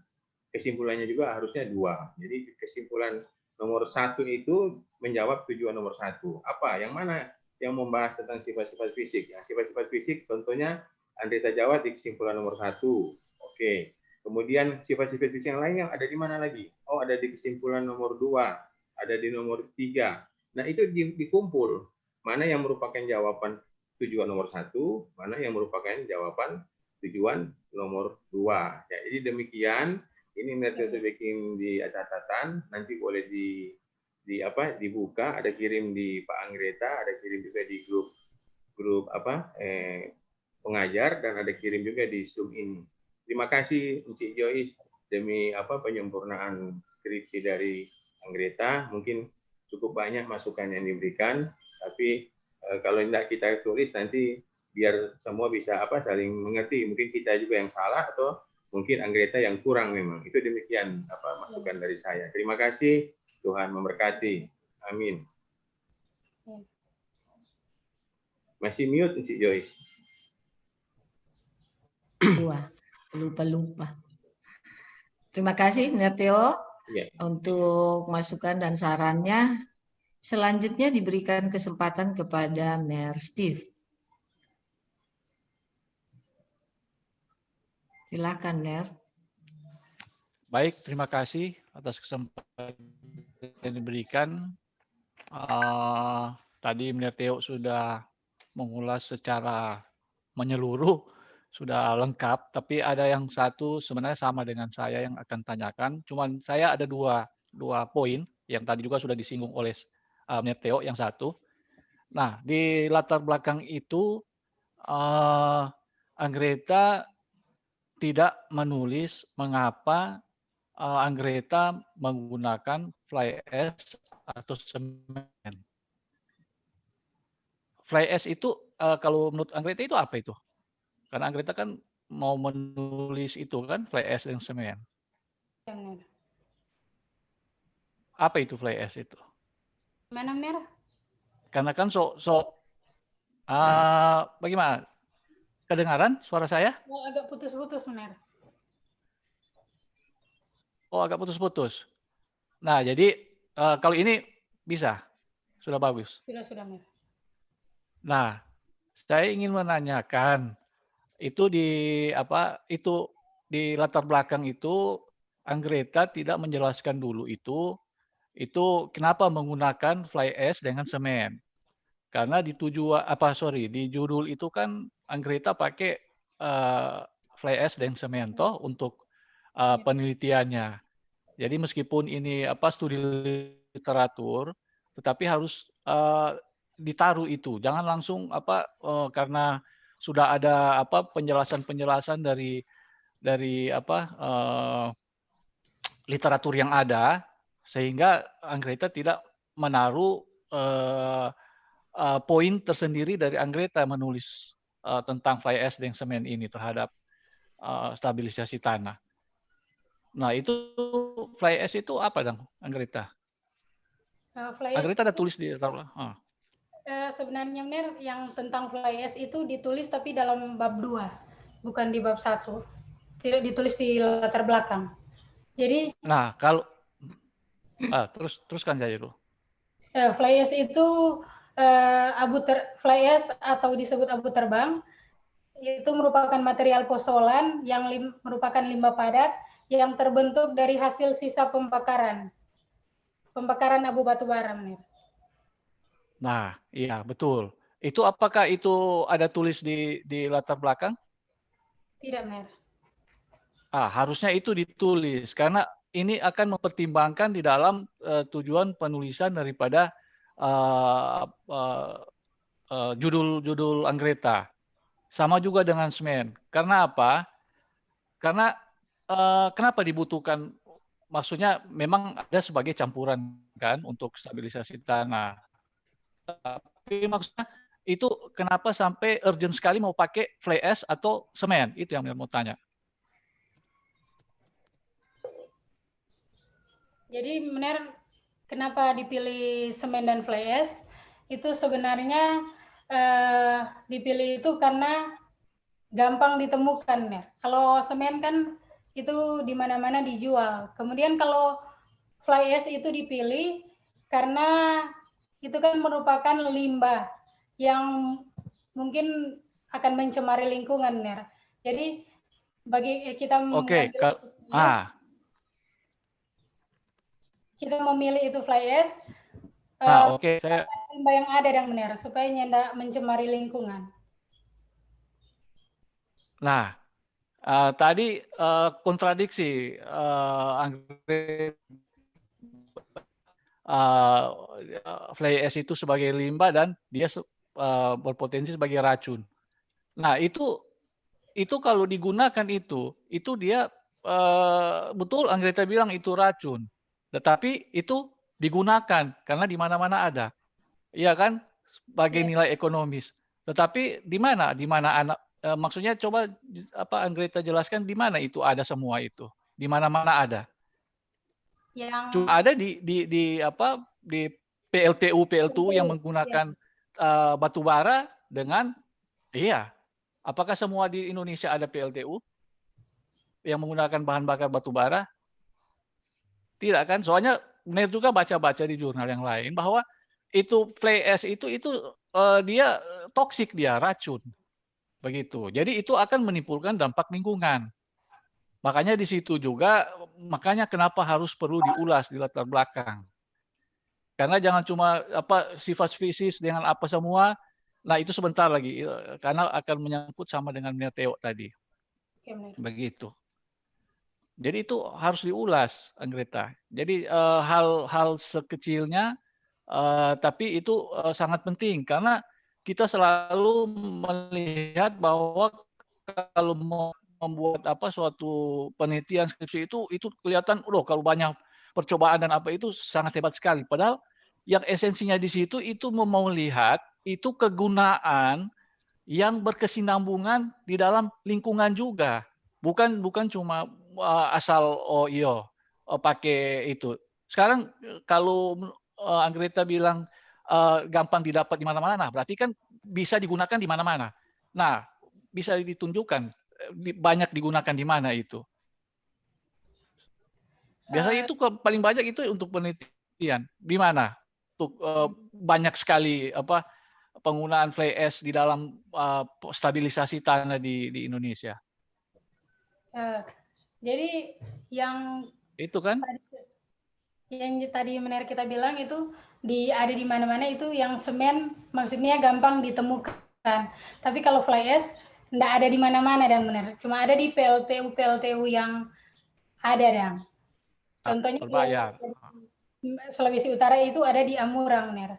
kesimpulannya juga harusnya 2. Jadi kesimpulan nomor 1 itu menjawab tujuan nomor 1. Apa? Yang mana? Yang membahas tentang sifat-sifat fisik. Ya, sifat-sifat fisik contohnya Andreta jawab di kesimpulan nomor 1. Oke. Kemudian sifat-sifat fisik yang lain yang ada di mana lagi? Oh, ada di kesimpulan nomor 2, ada di nomor 3. Nah, itu dikumpul. Mana yang merupakan jawaban tujuan nomor 1, mana yang merupakan jawaban tujuan nomor 2. Ya, jadi demikian. Ini Nerteo bikin di catatan, nanti boleh dibuka, ada kirim di Pak Anggreta, ada kirim juga di grup pengajar, dan ada kirim juga di Zoom ini. Terima kasih Encik Joyce demi penyempurnaan skripsi dari Anggreta. Mungkin cukup banyak masukan yang diberikan, tapi kalau tidak kita tulis nanti biar semua bisa saling mengerti. Mungkin kita juga yang salah atau Mungkin Anggreta yang kurang memang. Itu demikian masukan dari saya. Terima kasih. Tuhan memberkati. Amin. Masih mute, Cik Joyce. Lupa. Terima kasih, Ner Theo, Ya. untuk masukan dan sarannya. Selanjutnya diberikan kesempatan kepada Ner Steve. Silakan, Ner. Baik, terima kasih atas kesempatan yang diberikan. Tadi Ner Theo sudah mengulas secara menyeluruh, sudah lengkap, tapi ada yang satu sebenarnya sama dengan saya yang akan tanyakan. Cuman saya ada dua poin yang tadi juga sudah disinggung oleh Ner Theo yang satu. Nah, di latar belakang itu Anggreta tidak menulis mengapa Anggreta menggunakan fly ash atau semen. Fly ash itu kalau menurut Anggreta itu apa itu? Karena Anggreta kan mau menulis itu kan fly ash dan semen. Ya, benar. Apa itu fly ash itu? Mana Ner? Karena kan bagaimana? Kedengaran suara saya? Oh, agak putus-putus Ner. Oh, agak putus-putus. Nah, jadi kalau ini bisa. Sudah bagus. Sudah Ner. Nah, saya ingin menanyakan itu di latar belakang itu Anggreta tidak menjelaskan dulu itu kenapa menggunakan fly ash dengan semen. Karena di judul itu kan Anggreta pakai fly ash dan semen toh untuk penelitiannya. Jadi meskipun ini studi literatur, tetapi harus ditaruh itu. Jangan langsung karena sudah ada penjelasan-penjelasan dari literatur yang ada, sehingga Anggreta tidak menaruh poin tersendiri dari Anggreta menulis tentang fly ash dan semen ini terhadap stabilisasi tanah. Nah, itu fly ash itu apa dong, Anggreta? Anggreta ada tulis di sebenarnya Ner yang tentang fly ash itu ditulis tapi dalam bab 2, bukan di bab 1. Tidak ditulis di latar belakang. Jadi kalau teruskan saja dulu. Fly ash itu fly ash atau disebut abu terbang itu merupakan material posolan yang merupakan limbah padat yang terbentuk dari hasil sisa pembakaran abu batu bara. Nah, iya betul. Itu apakah itu ada tulis di latar belakang? Tidak, Mer. Harusnya itu ditulis karena ini akan mempertimbangkan di dalam tujuan penulisan daripada judul Anggreta. Sama juga dengan semen. Karena apa? Karena kenapa dibutuhkan? Maksudnya memang ada sebagai campuran kan untuk stabilisasi tanah. Tapi maksudnya itu kenapa sampai urgent sekali mau pakai fly ash atau semen? Itu yang mau tanya. Jadi benar kenapa dipilih semen dan fly ash? Itu sebenarnya dipilih itu karena gampang ditemukan ya. Kalau semen kan itu di mana-mana dijual. Kemudian kalau fly ash itu dipilih karena itu kan merupakan limbah yang mungkin akan mencemari lingkungan ya. Jadi bagi kita kita memilih itu fly ash limbah yang ada dan benar supaya tidak mencemari lingkungan. Nah, tadi kontradiksi fly ash itu sebagai limbah dan dia berpotensi sebagai racun. Nah, itu kalau digunakan itu dia betul Anggreta bilang itu racun. Tetapi itu digunakan karena di mana-mana ada. Iya kan? Sebagai nilai ekonomis. Tetapi di mana maksudnya coba Anggreta jelaskan di mana itu ada semua itu, di mana-mana ada. Yang Cuma ada di PLTU yang menggunakan batu bara dengan apakah semua di Indonesia ada PLTU yang menggunakan bahan bakar batu bara? Tidak kan? Soalnya benar juga baca-baca di jurnal yang lain bahwa itu fly ash itu dia toksik, dia racun. Begitu. Jadi itu akan menimbulkan dampak lingkungan. Makanya di situ juga, makanya kenapa harus perlu diulas di latar belakang. Karena jangan cuma sifat spesies dengan apa semua. Nah itu sebentar lagi, karena akan menyangkut sama dengan Teo tadi. Begitu. Jadi itu harus diulas, Anggreta. Jadi hal-hal sekecilnya, tapi itu sangat penting karena kita selalu melihat bahwa kalau mau membuat suatu penelitian skripsi itu kelihatan, kalau banyak percobaan dan itu sangat hebat sekali. Padahal yang esensinya di situ itu mau lihat itu kegunaan yang berkesinambungan di dalam lingkungan juga, bukan cuma asal pakai itu. Sekarang kalau Anggreta bilang gampang didapat di mana-mana, nah berarti kan bisa digunakan di mana-mana. Nah, bisa ditunjukkan banyak digunakan di mana itu. Biasanya itu paling banyak itu untuk penelitian. Di mana? Untuk banyak sekali penggunaan fly ash di dalam stabilisasi tanah di Indonesia. Jadi yang itu kan yang tadi Mener kita bilang itu ada di mana-mana itu yang semen maksudnya gampang ditemukan. Tapi kalau fly ash enggak ada di mana-mana dan benar. Cuma ada di PLTU yang ada dan. Contohnya di Sulawesi Utara itu ada di Amurang, Ner.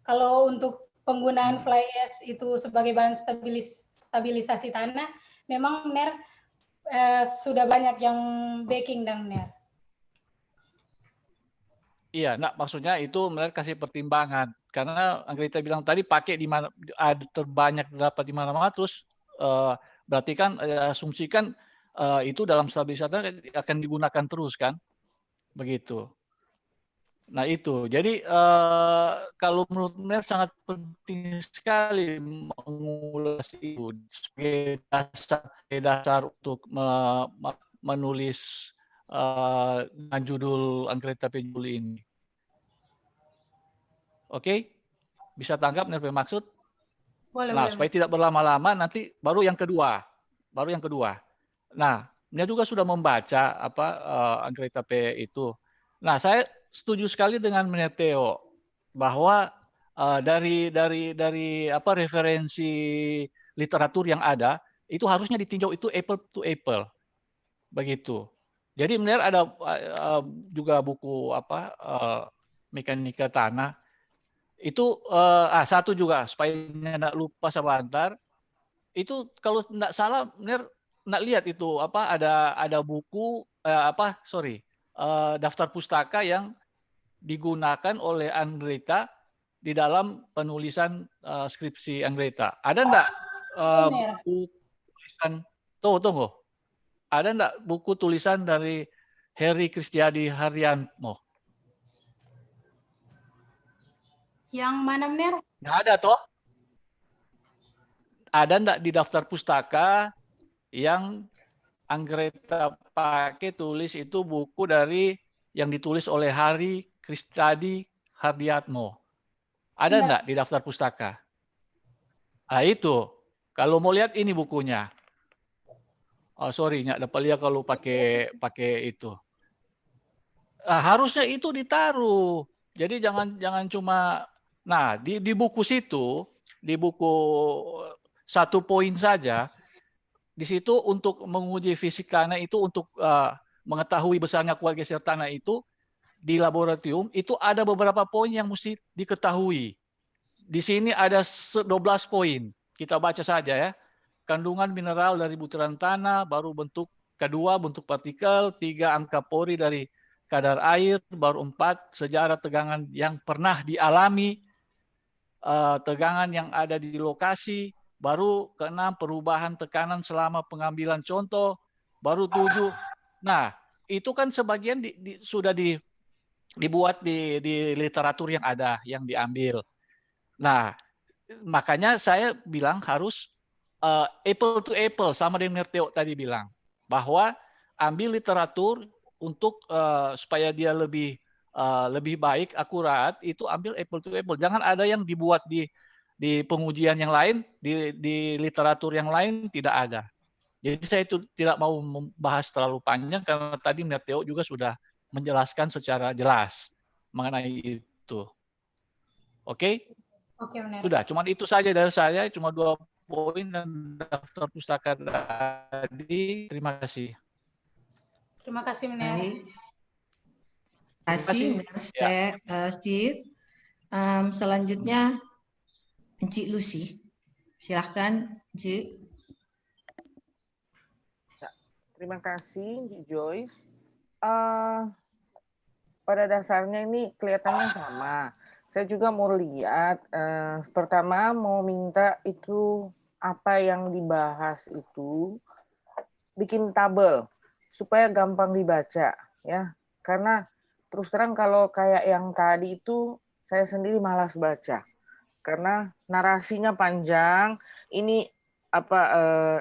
Kalau untuk penggunaan fly ash itu sebagai bahan stabilisasi tanah, memang Ner sudah banyak yang backing dan Ner. Iya, nah maksudnya itu mereka kasih pertimbangan karena Anggreta bilang tadi pakai di mana ada terbanyak dapat di mana-mana, terus berarti kan asumsikan itu dalam stabilisasi akan digunakan terus kan, begitu. Nah itu, jadi kalau menurut saya sangat penting sekali mengulas itu sebagai dasar untuk menulis dengan judul Anggreta Pejuli ini. Oke? Bisa tangkap Nerve maksud? Boleh, nah, boleh. supaya tidak berlama-lama nanti baru yang kedua. Nah, dia juga sudah membaca Anggreta P itu. Nah, saya setuju sekali dengan Teo bahwa dari referensi literatur yang ada itu harusnya ditinjau itu apple to apple. Begitu. Jadi benar ada juga buku mekanika tanah itu satu juga supaya tidak lupa sebentar itu kalau tidak salah benar tidak lihat itu ada buku daftar pustaka yang digunakan oleh Anggreta di dalam penulisan skripsi Anggreta. Ada enggak buku tulisan tunggu ada enggak buku tulisan dari Heri Kristiadi Haryanto? Yang mana, Mener? Nggak ada toh? Ada enggak di daftar pustaka yang Anggreta pakai tulis itu buku dari yang ditulis oleh Hari Kristiadi Hardiatmo. Ada enggak di daftar pustaka? Nah itu, kalau mau lihat ini bukunya. Oh sorry, nggak dapat lihat kalau pakai itu. Harusnya itu ditaruh. Jadi jangan cuma, nah di buku situ, di buku 1 poin saja, di situ untuk menguji fisik tanah itu untuk mengetahui besarnya kuat geser tanah itu di laboratorium itu ada beberapa poin yang mesti diketahui. Di sini ada 12 poin. Kita baca saja ya. Kandungan mineral dari butiran tanah, baru bentuk kedua bentuk partikel, 3 angka pori dari kadar air, baru 4 sejarah tegangan yang pernah dialami, tegangan yang ada di lokasi, baru ke-6 perubahan tekanan selama pengambilan contoh, baru 7. Nah, itu kan sebagian sudah dibuat di literatur yang ada, yang diambil. Nah, makanya saya bilang harus apple to apple, sama dengan Theo tadi bilang, bahwa ambil literatur untuk supaya dia lebih baik, akurat, itu ambil apple to apple. Jangan ada yang dibuat di pengujian yang lain, di literatur yang lain tidak ada. Jadi saya itu tidak mau membahas terlalu panjang karena tadi Theo juga sudah menjelaskan secara jelas mengenai itu. Oke? Oke, Mener. Sudah, cuma itu saja dari saya, cuma 2 poin dan daftar pustaka tadi. Terima kasih. Terima kasih, Mener. Baik. Terima kasih, Steve. Selanjutnya, Encik Lucy. Silahkan, Encik. Terima kasih, Encik Joyce. Pada dasarnya ini kelihatannya sama. Saya juga mau lihat, pertama mau minta itu apa yang dibahas itu bikin tabel supaya gampang dibaca ya. Karena terus terang kalau kayak yang tadi itu saya sendiri malas baca. Karena narasinya panjang, ini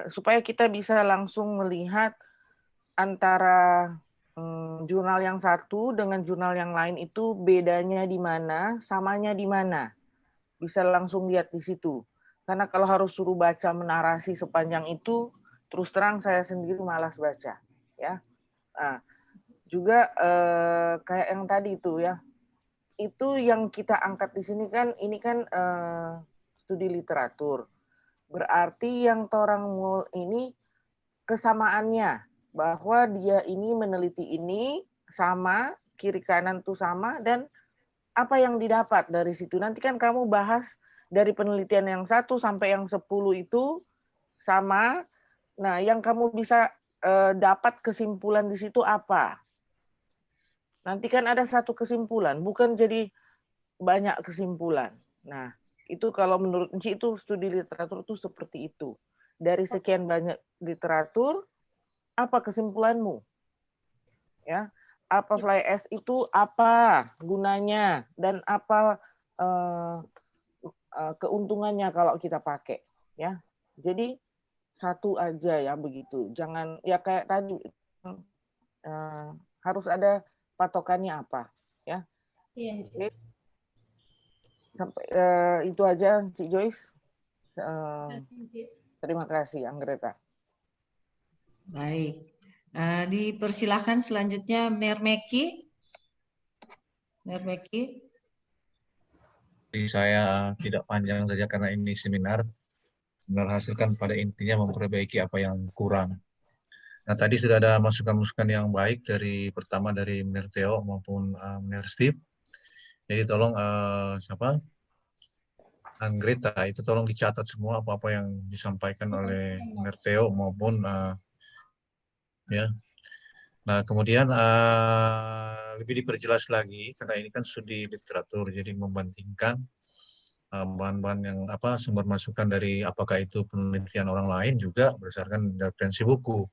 supaya kita bisa langsung melihat antara jurnal yang satu dengan jurnal yang lain itu bedanya di mana, samanya di mana. Bisa langsung lihat di situ. Karena kalau harus suruh baca menarasi sepanjang itu, terus terang saya sendiri malas baca. Ya. Nah, juga kayak yang tadi itu ya, itu yang kita angkat di sini kan, ini kan studi literatur. Berarti yang torang mul ini kesamaannya, bahwa dia ini meneliti ini sama, kiri kanan tuh sama, dan apa yang didapat dari situ. Nanti kan kamu bahas dari penelitian yang 1 sampai yang 10 itu sama. Nah, yang kamu bisa dapat kesimpulan di situ apa? Nanti kan ada satu kesimpulan, bukan jadi banyak kesimpulan. Nah, itu kalau menurut Enci itu studi literatur itu seperti itu. Dari sekian banyak literatur, apa kesimpulanmu? Ya, apa fly ash itu apa gunanya dan apa keuntungannya kalau kita pakai? Ya, jadi satu aja ya begitu. Jangan ya kayak tadi harus ada patokannya apa? Ya. Iya. Oke. Sampai itu aja, Cik Joyce. Terima kasih, Anggreta. Baik. Dipersilahkan selanjutnya Nermeki. Nermeki. Jadi saya tidak panjang saja karena ini seminar menghasilkan pada intinya memperbaiki apa yang kurang. Nah, tadi sudah ada masukan-masukan yang baik pertama dari Mener Theo maupun Mener Steve. Jadi tolong Anggreta itu tolong dicatat semua apa-apa yang disampaikan oleh Mener Theo maupun ya. Nah, kemudian lebih diperjelas lagi karena ini kan studi literatur, jadi membandingkan bahan-bahan yang sumber masukan dari apakah itu penelitian orang lain juga berdasarkan referensi buku.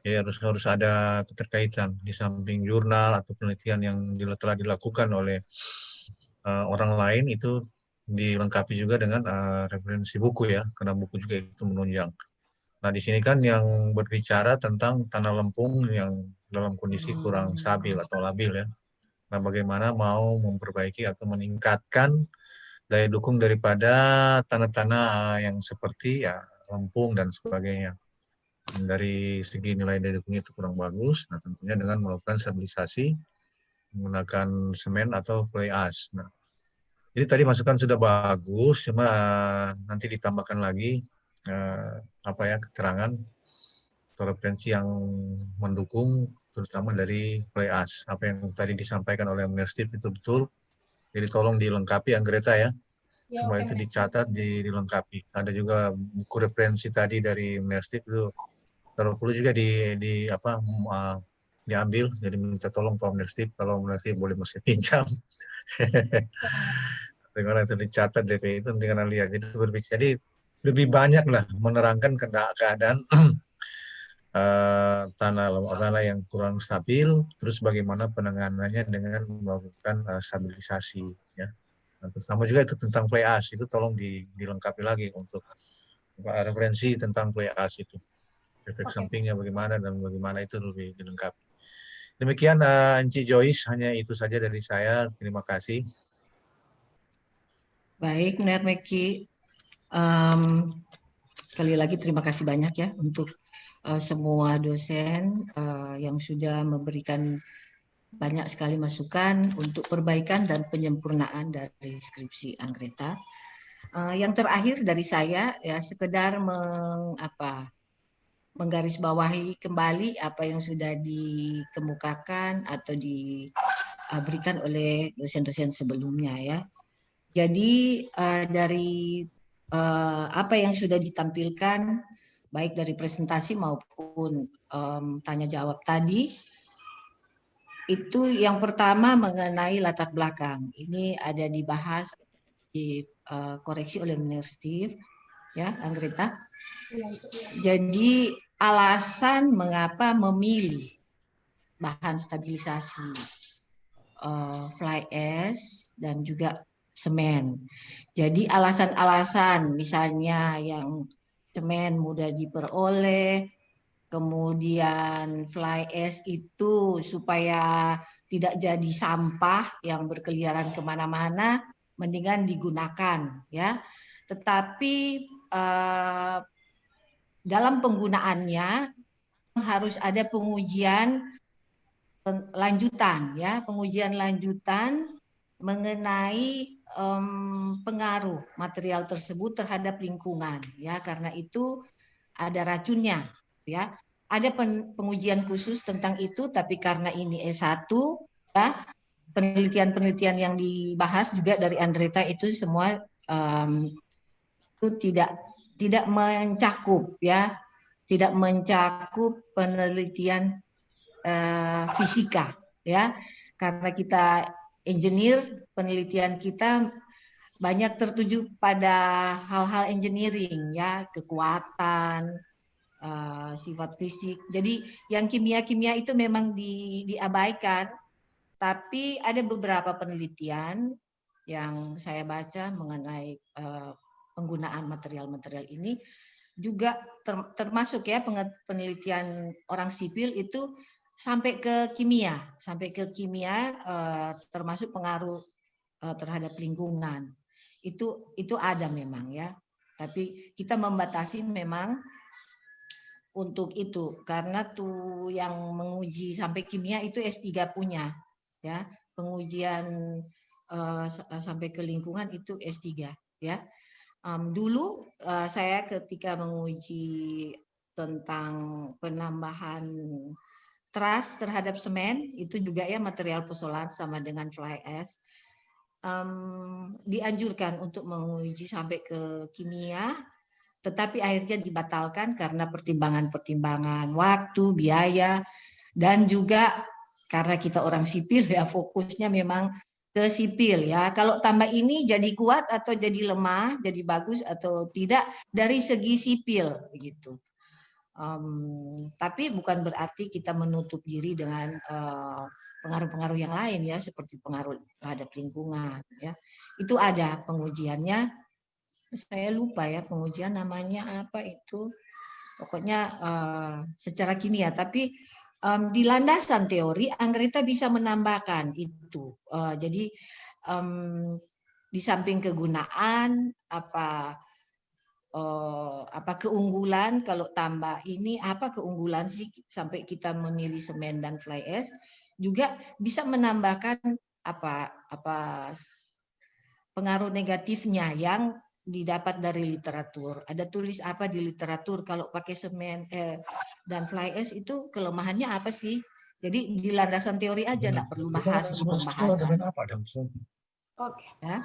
Ya, harus ada keterkaitan di samping jurnal atau penelitian yang telah dilakukan oleh orang lain itu dilengkapi juga dengan referensi buku ya, karena buku juga itu menunjang. Nah, di sini kan yang berbicara tentang tanah lempung yang dalam kondisi kurang stabil atau labil ya. Nah, bagaimana mau memperbaiki atau meningkatkan daya dukung daripada tanah-tanah yang seperti ya lempung dan sebagainya. Dari segi nilai daya dukungnya itu kurang bagus, nah tentunya dengan melakukan stabilisasi menggunakan semen atau clay ash. Nah, jadi tadi masukan sudah bagus, cuma nanti ditambahkan lagi keterangan atau referensi yang mendukung, terutama dari clay ash. Apa yang tadi disampaikan oleh Mener Steve itu betul. Jadi tolong dilengkapi Anggreta ya. Semua itu dicatat, dilengkapi. Ada juga buku referensi tadi dari Mener Steve itu kalau perlu juga diambil. Jadi minta tolong Pak Mener Steve, kalau Mener Steve boleh masih pinjam. Dengan itu dicatat DP itu nanti kalian lihat. Jadi lebih banyak lah menerangkan keadaan tanah yang kurang stabil, terus bagaimana penanganannya dengan melakukan stabilisasi, ya. Nah, sama juga itu tentang play ash, itu tolong dilengkapi lagi untuk referensi tentang play ash itu, efek sampingnya bagaimana dan bagaimana itu lebih dilengkapi. Demikian Enci Joyce, hanya itu saja dari saya. Terima kasih. Baik, Nermeki. Sekali lagi terima kasih banyak ya untuk semua dosen yang sudah memberikan banyak sekali masukan untuk perbaikan dan penyempurnaan dari skripsi Anggreta. Yang terakhir dari saya ya sekedar menggarisbawahi kembali apa yang sudah dikemukakan atau diberikan oleh dosen-dosen sebelumnya ya. Jadi dari apa yang sudah ditampilkan baik dari presentasi maupun tanya jawab tadi, itu yang pertama mengenai latar belakang. Ini ada dibahas, dikoreksi oleh Mr. Steve, ya, Anggreta. Jadi alasan mengapa memilih bahan stabilisasi fly ash dan juga semen. Jadi alasan-alasan misalnya yang semen mudah diperoleh, kemudian fly ash itu supaya tidak jadi sampah yang berkeliaran kemana-mana, mendingan digunakan ya. Tetapi dalam penggunaannya harus ada pengujian lanjutan ya, pengujian lanjutan mengenai pengaruh material tersebut terhadap lingkungan ya, karena itu ada racunnya ya. Ada pengujian khusus tentang itu, tapi karena ini S1 ya, penelitian-penelitian yang dibahas juga dari Andreta itu semua itu tidak mencakup ya, tidak mencakup penelitian fisika ya, karena kita engineer, penelitian kita banyak tertuju pada hal-hal engineering ya, kekuatan, sifat fisik. Jadi yang kimia-kimia itu memang diabaikan, tapi ada beberapa penelitian yang saya baca mengenai penggunaan material-material ini juga termasuk ya penelitian orang sipil itu sampai ke kimia termasuk pengaruh terhadap lingkungan. Itu ada memang ya. Tapi kita membatasi memang untuk itu karena tuh yang menguji sampai kimia itu S3 punya ya. Pengujian sampai ke lingkungan itu S3 ya. Dulu saya ketika menguji tentang penambahan trust terhadap semen itu juga ya material pozolan sama dengan fly ash, dianjurkan untuk menguji sampai ke kimia, tetapi akhirnya dibatalkan karena pertimbangan-pertimbangan waktu, biaya, dan juga karena kita orang sipil ya fokusnya memang ke sipil ya. Kalau tambah ini jadi kuat atau jadi lemah, jadi bagus atau tidak dari segi sipil begitu. Tapi bukan berarti kita menutup diri dengan pengaruh-pengaruh yang lain ya, seperti pengaruh terhadap lingkungan ya. Itu ada pengujiannya. Saya lupa ya pengujian namanya apa itu. Pokoknya secara kimia, tapi di landasan teori Anggreta bisa menambahkan itu. Jadi di samping kegunaan apa keunggulan kalau tambah ini, apa keunggulan sih sampai kita memilih semen dan fly ash, juga bisa menambahkan apa pengaruh negatifnya yang didapat dari literatur. Ada tulis apa di literatur kalau pakai semen dan fly ash itu kelemahannya apa sih? Jadi di landasan teori aja, nggak perlu bahas di pembahasan. Oke. Ya.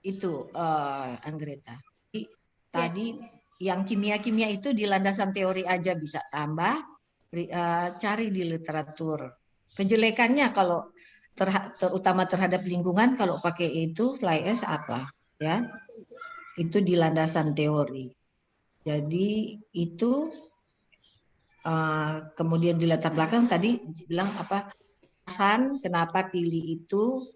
Itu Anggreta. Tadi yang kimia-kimia itu di landasan teori aja bisa tambah, cari di literatur. Kejelekannya kalau terutama terhadap lingkungan kalau pakai itu fly ash apa ya? Itu di landasan teori. Jadi itu kemudian di latar belakang tadi bilang apa, alasan kenapa pilih itu,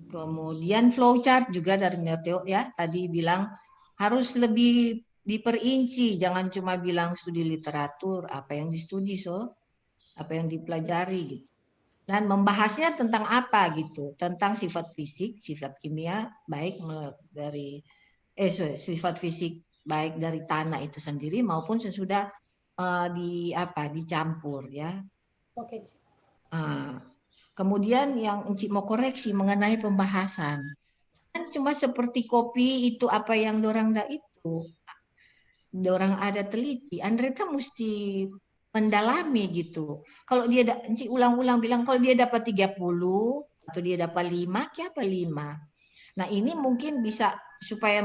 kemudian flowchart juga dari Nerteo ya, tadi bilang harus lebih diperinci, jangan cuma bilang studi literatur, apa yang distudi apa yang dipelajari gitu. Dan membahasnya tentang apa gitu, tentang sifat fisik, sifat kimia, baik dari sifat fisik baik dari tanah itu sendiri maupun sesudah dicampur ya. Oke. Kemudian yang Encik mau koreksi mengenai pembahasan, kan cuma seperti kopi itu apa yang dorang ada teliti, Andreta mesti mendalami gitu. Kalau dia Encik ulang-ulang bilang kalau dia dapat 30 atau dia dapat 5, apa 5. Nah, ini mungkin bisa supaya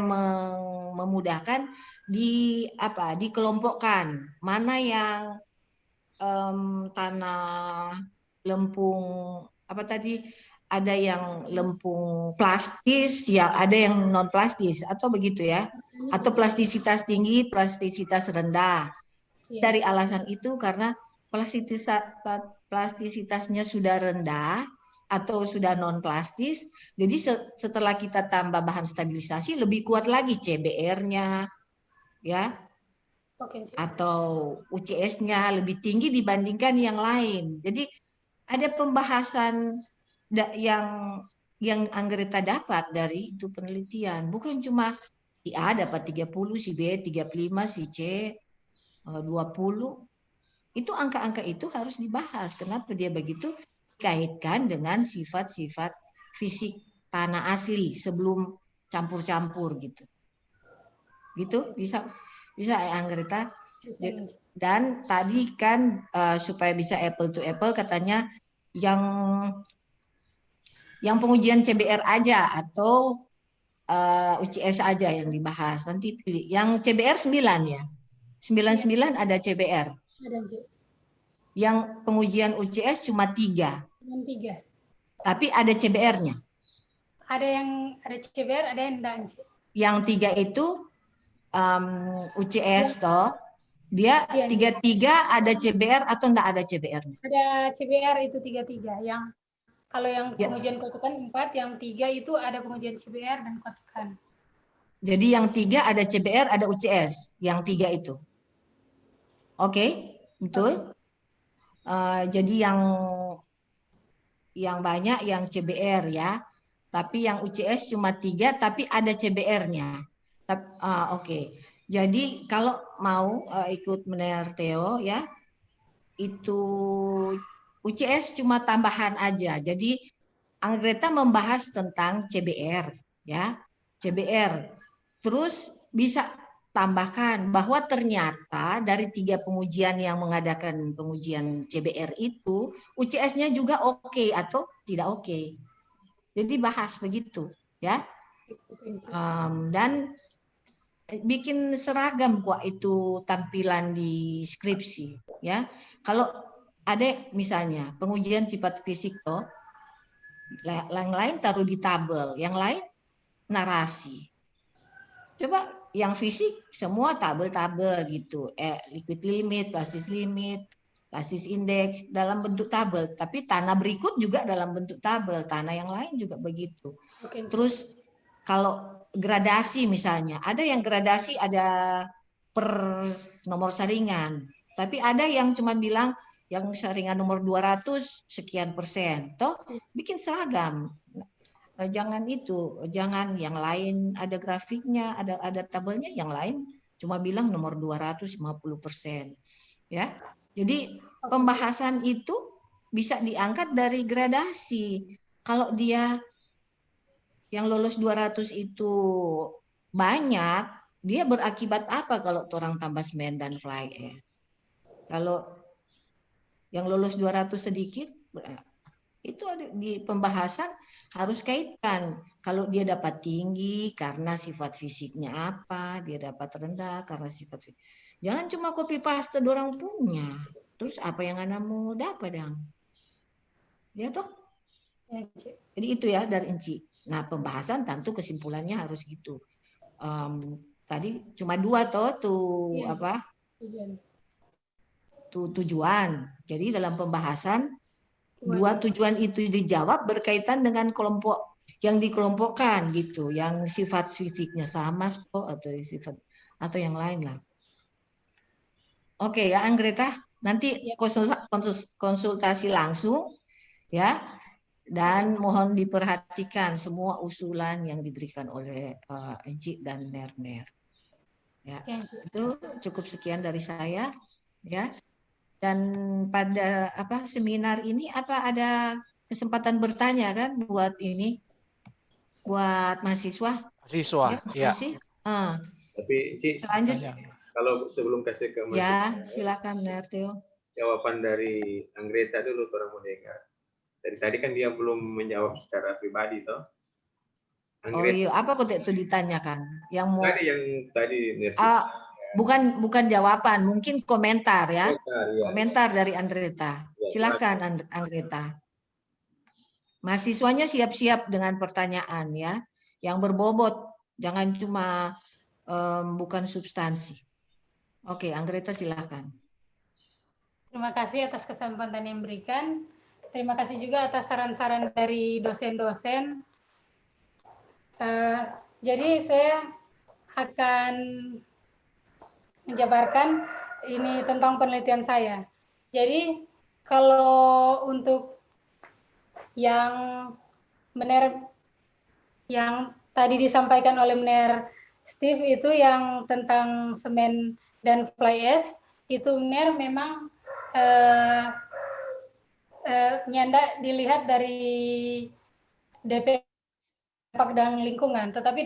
memudahkan dikelompokkan mana yang tanah lempung apa tadi, ada yang lempung plastis, ya ada yang non plastis atau begitu ya, atau plastisitas tinggi, plastisitas rendah. Dari alasan itu karena plastisitasnya sudah rendah atau sudah non plastis, jadi setelah kita tambah bahan stabilisasi lebih kuat lagi CBR-nya ya. Atau UCS-nya lebih tinggi dibandingkan yang lain. Jadi ada pembahasan yang Anggreta dapat dari itu penelitian, bukan cuma si A dapat 30, si B 35, si C 20. Itu angka-angka itu harus dibahas. Kenapa dia begitu? Dikaitkan dengan sifat-sifat fisik tanah asli sebelum campur-campur gitu. Gitu bisa Anggreta. Dan tadi kan supaya bisa apple to apple katanya yang pengujian CBR aja atau UCS aja yang dibahas. Nanti pilih yang CBR 9 ya. 99 ada CBR. Ada. Yang pengujian UCS cuma 3. Cuma 3. Tapi ada CBR-nya. Ada yang ada CBR, ada yang enggak. Yang 3 itu UCS toh. Dia 33 ada CBR atau enggak ada CBR-nya? Ada CBR itu 33. Yang kalau yang pengujian kotukan 4, yang 3 itu ada pengujian CBR dan kotukan. Jadi yang 3 ada CBR, ada UCS, yang 3 itu. Oke, betul. Jadi yang banyak yang CBR ya, tapi yang UCS cuma 3, tapi ada CBR-nya. Oke. Jadi kalau mau ikut Nerteo ya, itu UCS cuma tambahan aja. Jadi Anggreta membahas tentang CBR ya, CBR. Terus bisa tambahkan bahwa ternyata dari 3 pengujian yang mengadakan pengujian CBR itu, UCS-nya juga oke atau tidak oke. Jadi bahas begitu ya. Dan bikin seragam kok itu tampilan di skripsi ya. Kalau ada misalnya pengujian sifat fisik toh, yang lain taruh di tabel, yang lain narasi. Coba yang fisik semua tabel-tabel gitu, liquid limit, plastis index dalam bentuk tabel, tapi tanah berikut juga dalam bentuk tabel, tanah yang lain juga begitu. Terus kalau gradasi misalnya, ada yang gradasi ada per nomor saringan, tapi ada yang cuma bilang yang saringan nomor 200 sekian persen, toh bikin seragam. Jangan yang lain ada grafiknya, ada tabelnya, yang lain cuma bilang nomor 250%. Ya. Jadi pembahasan itu bisa diangkat dari gradasi. Kalau dia yang lolos 200 itu banyak, dia berakibat apa kalau orang tambah semen dan fly ash? Kalau yang lolos 200 sedikit, itu ada di pembahasan harus kaitkan. Kalau dia dapat tinggi karena sifat fisiknya apa, dia dapat rendah karena sifat fisik. Jangan cuma copy paste dorang punya. Terus apa yang Anda mau dapat dong? Ya toh? Jadi itu ya dari Enci. Nah, pembahasan tentu kesimpulannya harus gitu. tadi cuma 2 tuh Iya. apa? Tujuan. Tujuan. Jadi dalam pembahasan 2 Tujuan. tujuan itu dijawab berkaitan dengan kelompok yang dikelompokkan gitu, yang sifat fisiknya sama atau sifat atau yang lain lah. Oke ya, Anggreta, nanti Ya. konsultasi langsung ya, dan mohon diperhatikan semua usulan yang diberikan oleh Enci dan Nerner. Ya, Ya. itu cukup sekian dari saya ya. Dan pada seminar ini ada kesempatan bertanya kan buat ini, buat mahasiswa? Mahasiswa, Ya, ya. Tapi Ci, Selanjutnya, kalau sebelum kasih ke ya silakan Nerteo. jawaban dari Anggreta dulu, orang Merdeka. Dari tadi kan dia belum menjawab secara pribadi, toh. Oh iya, apa kok itu ditanyakan? Yang mau tadi bukan jawaban, mungkin komentar ya. ya. Komentar dari Anggreta. Silakan Anggreta. Mahasiswanya siap-siap dengan pertanyaan ya, yang berbobot, jangan cuma bukan substansi. Oke, Anggreta silakan. Terima kasih atas kesempatan yang diberikan. Terima kasih juga atas saran-saran dari dosen-dosen. Jadi saya akan menjabarkan ini tentang penelitian saya. Jadi kalau untuk yang tadi disampaikan oleh Mener Steve itu yang tentang semen dan fly ash, itu Mener memang nyanda dilihat dari DP dampak dan lingkungan, tetapi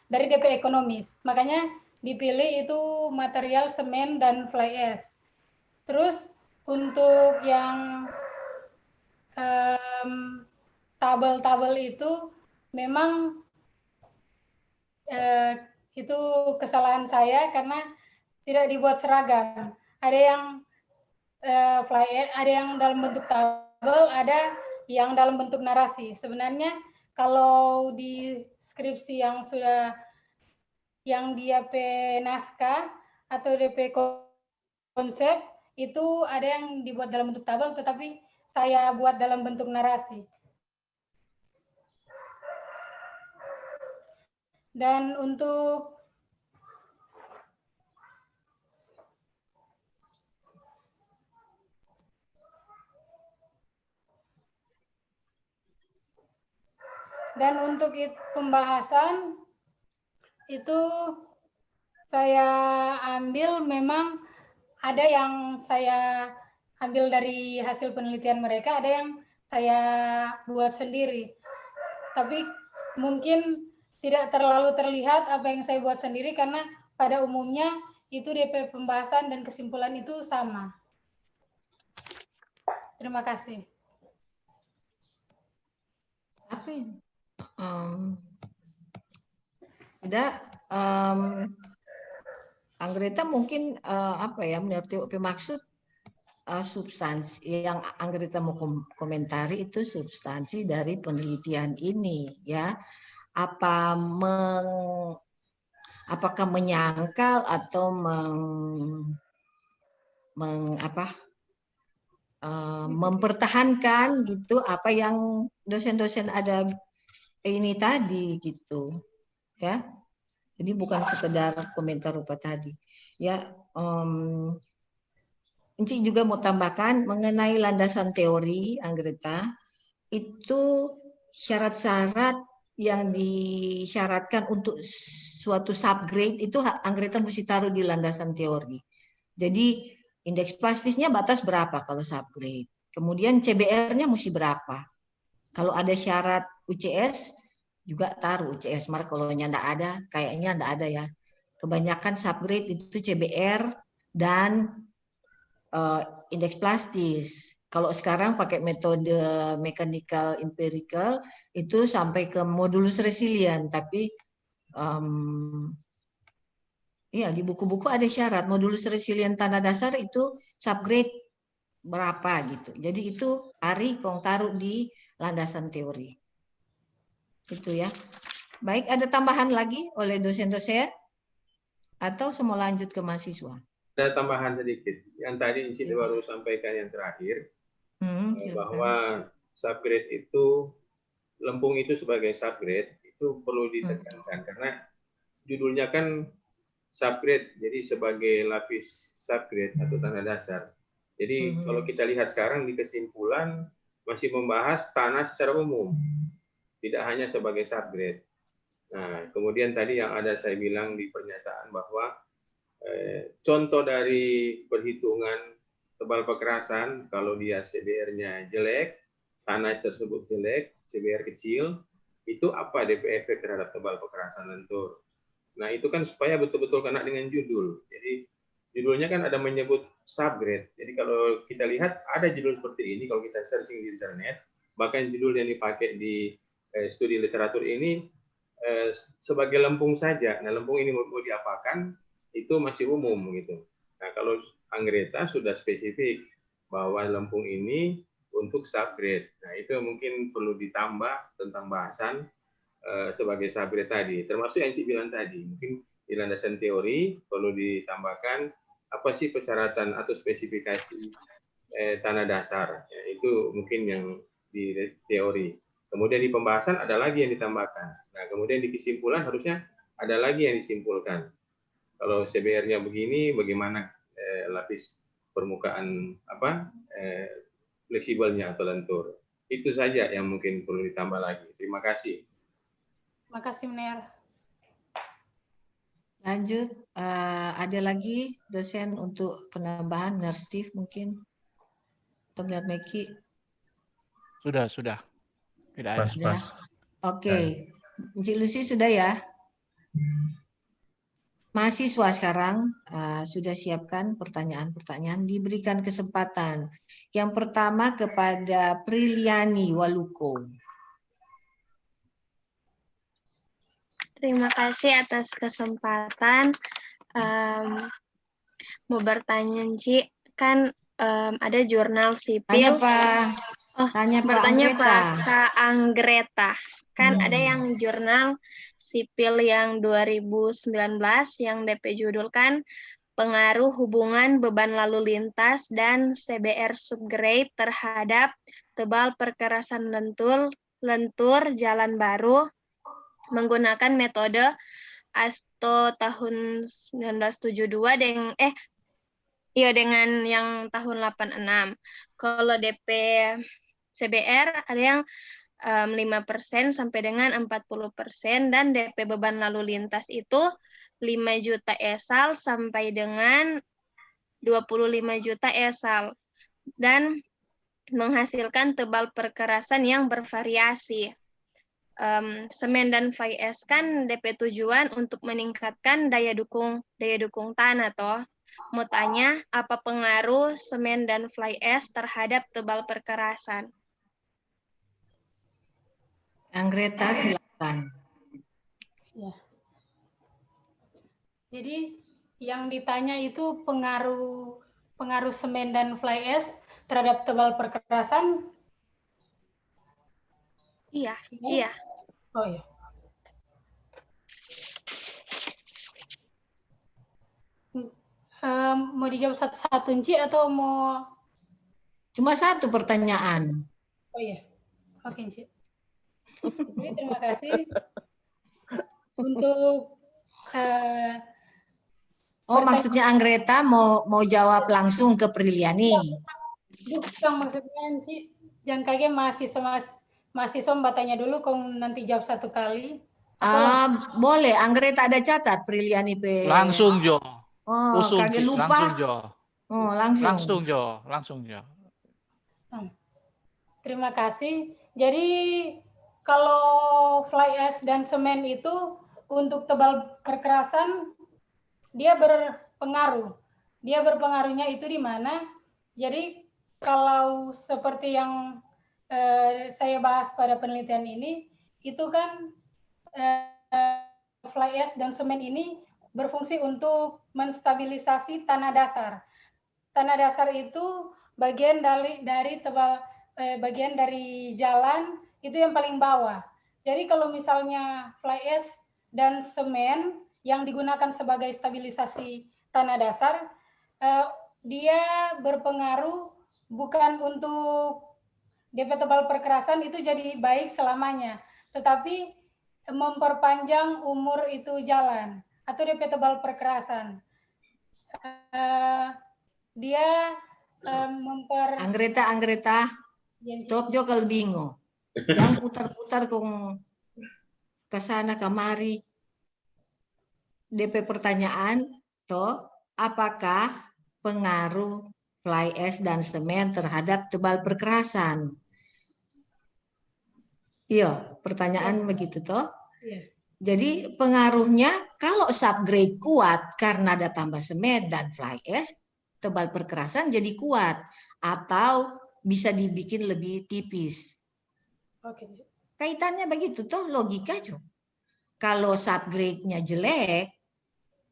dari DP ekonomis. Makanya dipilih itu material semen dan fly ash. Terus untuk yang tabel-tabel itu memang itu kesalahan saya karena tidak dibuat seragam. Ada yang fly ash, ada yang dalam bentuk tabel, ada yang dalam bentuk narasi. Sebenarnya kalau di skripsi yang di DP naskah atau DP konsep itu ada yang dibuat dalam bentuk tabel, tetapi saya buat dalam bentuk narasi. Dan untuk pembahasan itu saya ambil, memang ada yang saya ambil dari hasil penelitian mereka, ada yang saya buat sendiri. Tapi mungkin tidak terlalu terlihat apa yang saya buat sendiri karena pada umumnya itu DP pembahasan dan kesimpulan itu sama. Terima kasih. Apa ini? Anggreta mungkin menurut maksud substansi yang Anggreta mau komentari itu substansi dari penelitian ini ya. Apakah menyangkal atau mempertahankan gitu apa yang dosen-dosen ada ini tadi gitu ya. Jadi bukan sekedar komentar rupa tadi ya. Enci juga mau tambahkan mengenai landasan teori Anggreta, itu syarat-syarat yang disyaratkan untuk suatu subgrade itu Anggreta mesti taruh di landasan teori. Jadi indeks plastisnya batas berapa kalau subgrade, kemudian CBR-nya mesti berapa. Kalau ada syarat UCS juga taruh UCS, mark kalau enggak ada, kayaknya enggak ada ya. Kebanyakan subgrade itu CBR dan indeks plastis. Kalau sekarang pakai metode mechanical empirical itu sampai ke modulus resilient, tapi di buku-buku ada syarat modulus resilient tanah dasar itu subgrade berapa gitu. Jadi itu Kong taruh di landasan teori. Itu ya. Baik, ada tambahan lagi oleh dosen-dosen atau semua lanjut ke mahasiswa? Ada tambahan sedikit. Yang tadi Inci baru sampaikan yang terakhir, bahwa subgrade itu, lempung itu sebagai subgrade, itu perlu ditekankan. Karena judulnya kan subgrade, jadi sebagai lapis subgrade atau tanah dasar. Jadi kalau kita lihat sekarang di kesimpulan, masih membahas tanah secara umum, tidak hanya sebagai subgrade. Nah, kemudian tadi yang ada saya bilang di pernyataan bahwa contoh dari perhitungan tebal kekerasan, kalau dia CBR-nya jelek, tanah tersebut jelek, CBR kecil, itu apa DP efek terhadap tebal kekerasan lentur. Nah, itu kan supaya betul-betul kena dengan judul. Jadi judulnya kan ada menyebut subgrade. Jadi kalau kita lihat ada judul seperti ini, kalau kita searching di internet, bahkan judul yang dipakai di studi literatur ini sebagai lempung saja. Nah, lempung ini mau diapakan, itu masih umum gitu. Nah, kalau Anggreta sudah spesifik bahwa lempung ini untuk subgrade. Nah, itu mungkin perlu ditambah tentang bahasan sebagai subgrade tadi. Termasuk yang Cik bilang tadi, mungkin di landasan teori perlu ditambahkan apa sih persyaratan atau spesifikasi tanah dasar. Ya, itu mungkin yang di teori. Kemudian di pembahasan ada lagi yang ditambahkan. Nah, kemudian di kesimpulan harusnya ada lagi yang disimpulkan. Kalau CBR-nya begini, bagaimana lapis permukaan fleksibelnya atau lentur. Itu saja yang mungkin perlu ditambah lagi. Terima kasih. Terima kasih, Mener. Lanjut, ada lagi dosen untuk penambahan, Mener Steve mungkin? Atau Mener Meki? Sudah. Tidak ada. Sudah. Oke. Encik Lucy sudah ya? Mahasiswa sekarang sudah siapkan pertanyaan-pertanyaan, diberikan kesempatan. Yang pertama kepada Priliani Waluko. Terima kasih atas kesempatan. Mau bertanya, Ci, kan ada jurnal sipil. Tanya bertanya Pak Anggreta. Kan ada yang jurnal sipil yang 2019 yang DP judul kan pengaruh hubungan beban lalu lintas dan CBR subgrade terhadap tebal perkerasan lentur jalan baru menggunakan metode ASTO tahun 1972 dengan yang tahun 86. Kalau DP CBR ada yang 5% sampai dengan 40% dan DP beban lalu lintas itu 5 juta esal sampai dengan 25 juta esal dan menghasilkan tebal perkerasan yang bervariasi. Semen dan fly ash kan DP tujuan untuk meningkatkan daya dukung tanah toh. Mau tanya apa pengaruh semen dan fly ash terhadap tebal perkerasan? Anggreta silakan. Ya. Jadi yang ditanya itu pengaruh semen dan fly ash terhadap tebal perkerasan. Iya. Oh iya. Mau dijawab satu-satu, Ci, atau mau? Cuma satu pertanyaan. Oh iya. Oke, Ci. Jadi terima kasih untuk maksudnya Anggreta mau jawab langsung ke Priliani. Bukan maksudnya, Ci. Jangan kaget mahasiswa Mbak tanya dulu, kau nanti jawab satu kali. Boleh, Anggreta ada catat Priliani P. Langsung Jo. Kaget lupa. Langsung Jo. Langsung Jo. Terima kasih. Jadi kalau fly ash dan semen itu untuk tebal perkerasan dia berpengaruh. Dia berpengaruhnya itu di mana? Jadi kalau seperti yang saya bahas pada penelitian ini, itu kan fly ash dan semen ini berfungsi untuk menstabilisasi tanah dasar. Tanah dasar itu bagian dari jalan itu yang paling bawah. Jadi kalau misalnya fly ash dan semen yang digunakan sebagai stabilisasi tanah dasar, dia berpengaruh bukan untuk DP tebal perkerasan itu jadi baik selamanya, tetapi memperpanjang umur itu jalan atau DP tebal perkerasan. Dia Angreta, stop jo kalau bingung. Jangan putar-putar kong ke sana kemari. DP pertanyaan toh, apakah pengaruh fly ash dan semen terhadap tebal perkerasan? Iya, pertanyaan begitu toh. Iya. Jadi pengaruhnya kalau subgrade kuat karena ada tambah semen dan fly ash, tebal perkerasan jadi kuat atau bisa dibikin lebih tipis. Oke. Kaitannya begitu toh, logika jo. Kalau subgrade-nya jelek,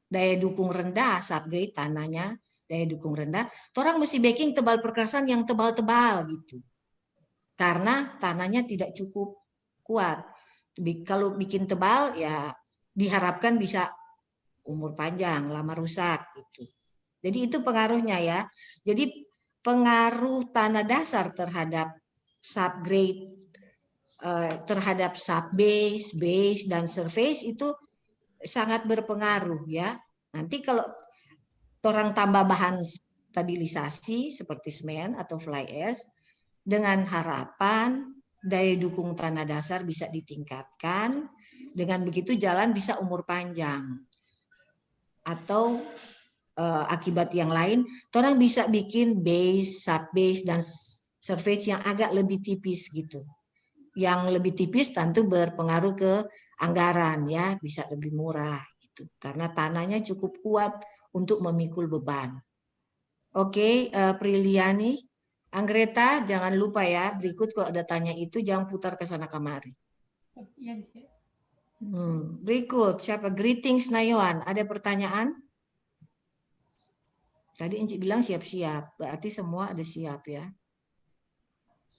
daya dukung rendah, subgrade tanahnya daya dukung rendah, orang mesti backing tebal perkerasan yang tebal-tebal gitu. Karena tanahnya tidak cukup kuat. Kalau bikin tebal ya diharapkan bisa umur panjang, lama rusak gitu. Jadi itu pengaruhnya ya. Jadi pengaruh tanah dasar terhadap subgrade, terhadap subbase, base dan surface itu sangat berpengaruh ya. Nanti kalau orang tambah bahan stabilisasi seperti semen atau fly ash dengan harapan daya dukung tanah dasar bisa ditingkatkan, dengan begitu jalan bisa umur panjang. Atau akibat yang lain, orang bisa bikin base, subbase dan surface yang agak lebih tipis gitu. Yang lebih tipis tentu berpengaruh ke anggaran ya, bisa lebih murah gitu. Karena tanahnya cukup kuat untuk memikul beban. Oke, Priliani, Angreta, jangan lupa ya, berikut kalau ada tanya itu jangan putar ke sana kemari. Berikut, siapa? Greetings Nayoan, ada pertanyaan? Tadi Encik bilang siap-siap, berarti semua ada siap ya.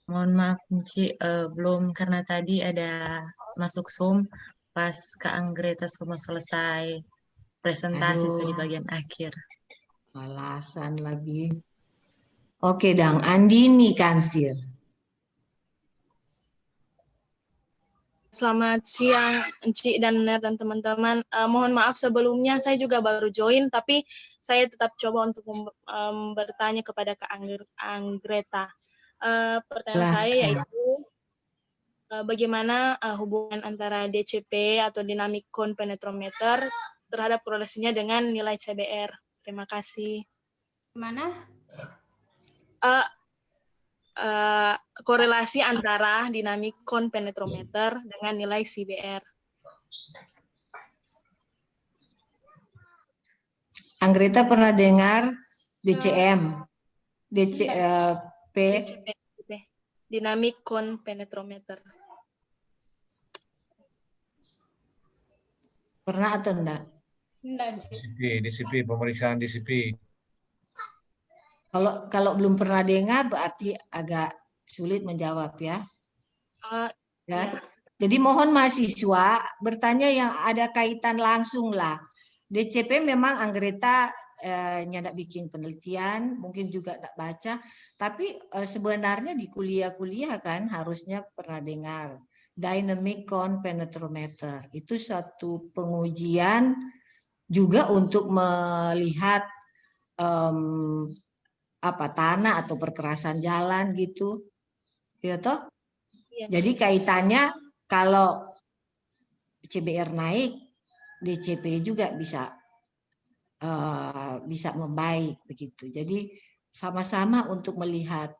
Mohon maaf Encik, belum karena tadi ada masuk Zoom pas Kak Angreta semua selesai presentasi di bagian akhir. Alasan lagi. Oke, Dang. Andini Kansir. Selamat siang, Encik dan Ner dan teman-teman. Mohon maaf sebelumnya, saya juga baru join, tapi saya tetap coba untuk bertanya kepada Kak Angreta. Pertanyaan saya yaitu, bagaimana hubungan antara DCP atau Dynamic Cone Penetrometer terhadap korelasinya dengan nilai CBR? Terima kasih. Mana? Korelasi antara Dynamic Cone Penetrometer dengan nilai CBR. Angreta pernah dengar DCM? DCP? Dynamic Cone Penetrometer. Pernah atau enggak? Enggak. DCP, pemeriksaan DCP. Kalau belum pernah dengar berarti agak sulit menjawab ya. Ya. Jadi mohon mahasiswa bertanya yang ada kaitan langsung lah. DCP memang Angreta nyandak bikin penelitian, mungkin juga tak baca, tapi sebenarnya di kuliah-kuliah kan harusnya pernah dengar. Dynamic Cone Penetrometer itu satu pengujian juga untuk melihat tanah atau perkerasan jalan gitu, ya toh. Jadi kaitannya kalau CBR naik, DCP juga bisa membaik begitu. Jadi sama-sama untuk melihat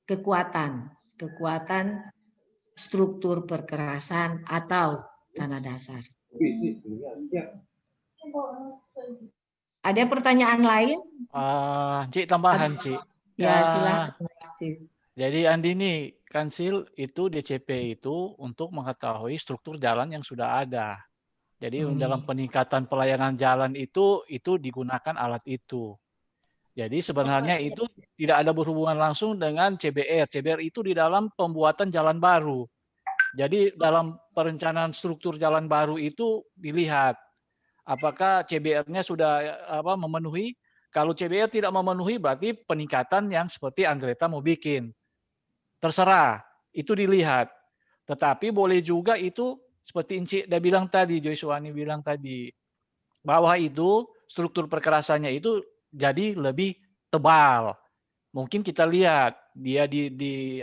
kekuatan struktur perkerasan atau tanah dasar. Ada pertanyaan lain? Cik, tambahan Cik. Ya, silakan. Jadi Andini, Kansil itu DCP itu untuk mengetahui struktur jalan yang sudah ada. Jadi dalam peningkatan pelayanan jalan itu digunakan alat itu. Jadi sebenarnya itu tidak ada berhubungan langsung dengan CBR. CBR itu di dalam pembuatan jalan baru. Jadi dalam perencanaan struktur jalan baru itu dilihat apakah CBR-nya sudah memenuhi. Kalau CBR tidak memenuhi berarti peningkatan yang seperti Anggreta mau bikin. Terserah, itu dilihat. Tetapi boleh juga itu seperti Inci dia bilang tadi, Joyce-Wani bilang tadi, bahwa itu struktur perkerasannya itu jadi lebih tebal. Mungkin kita lihat dia di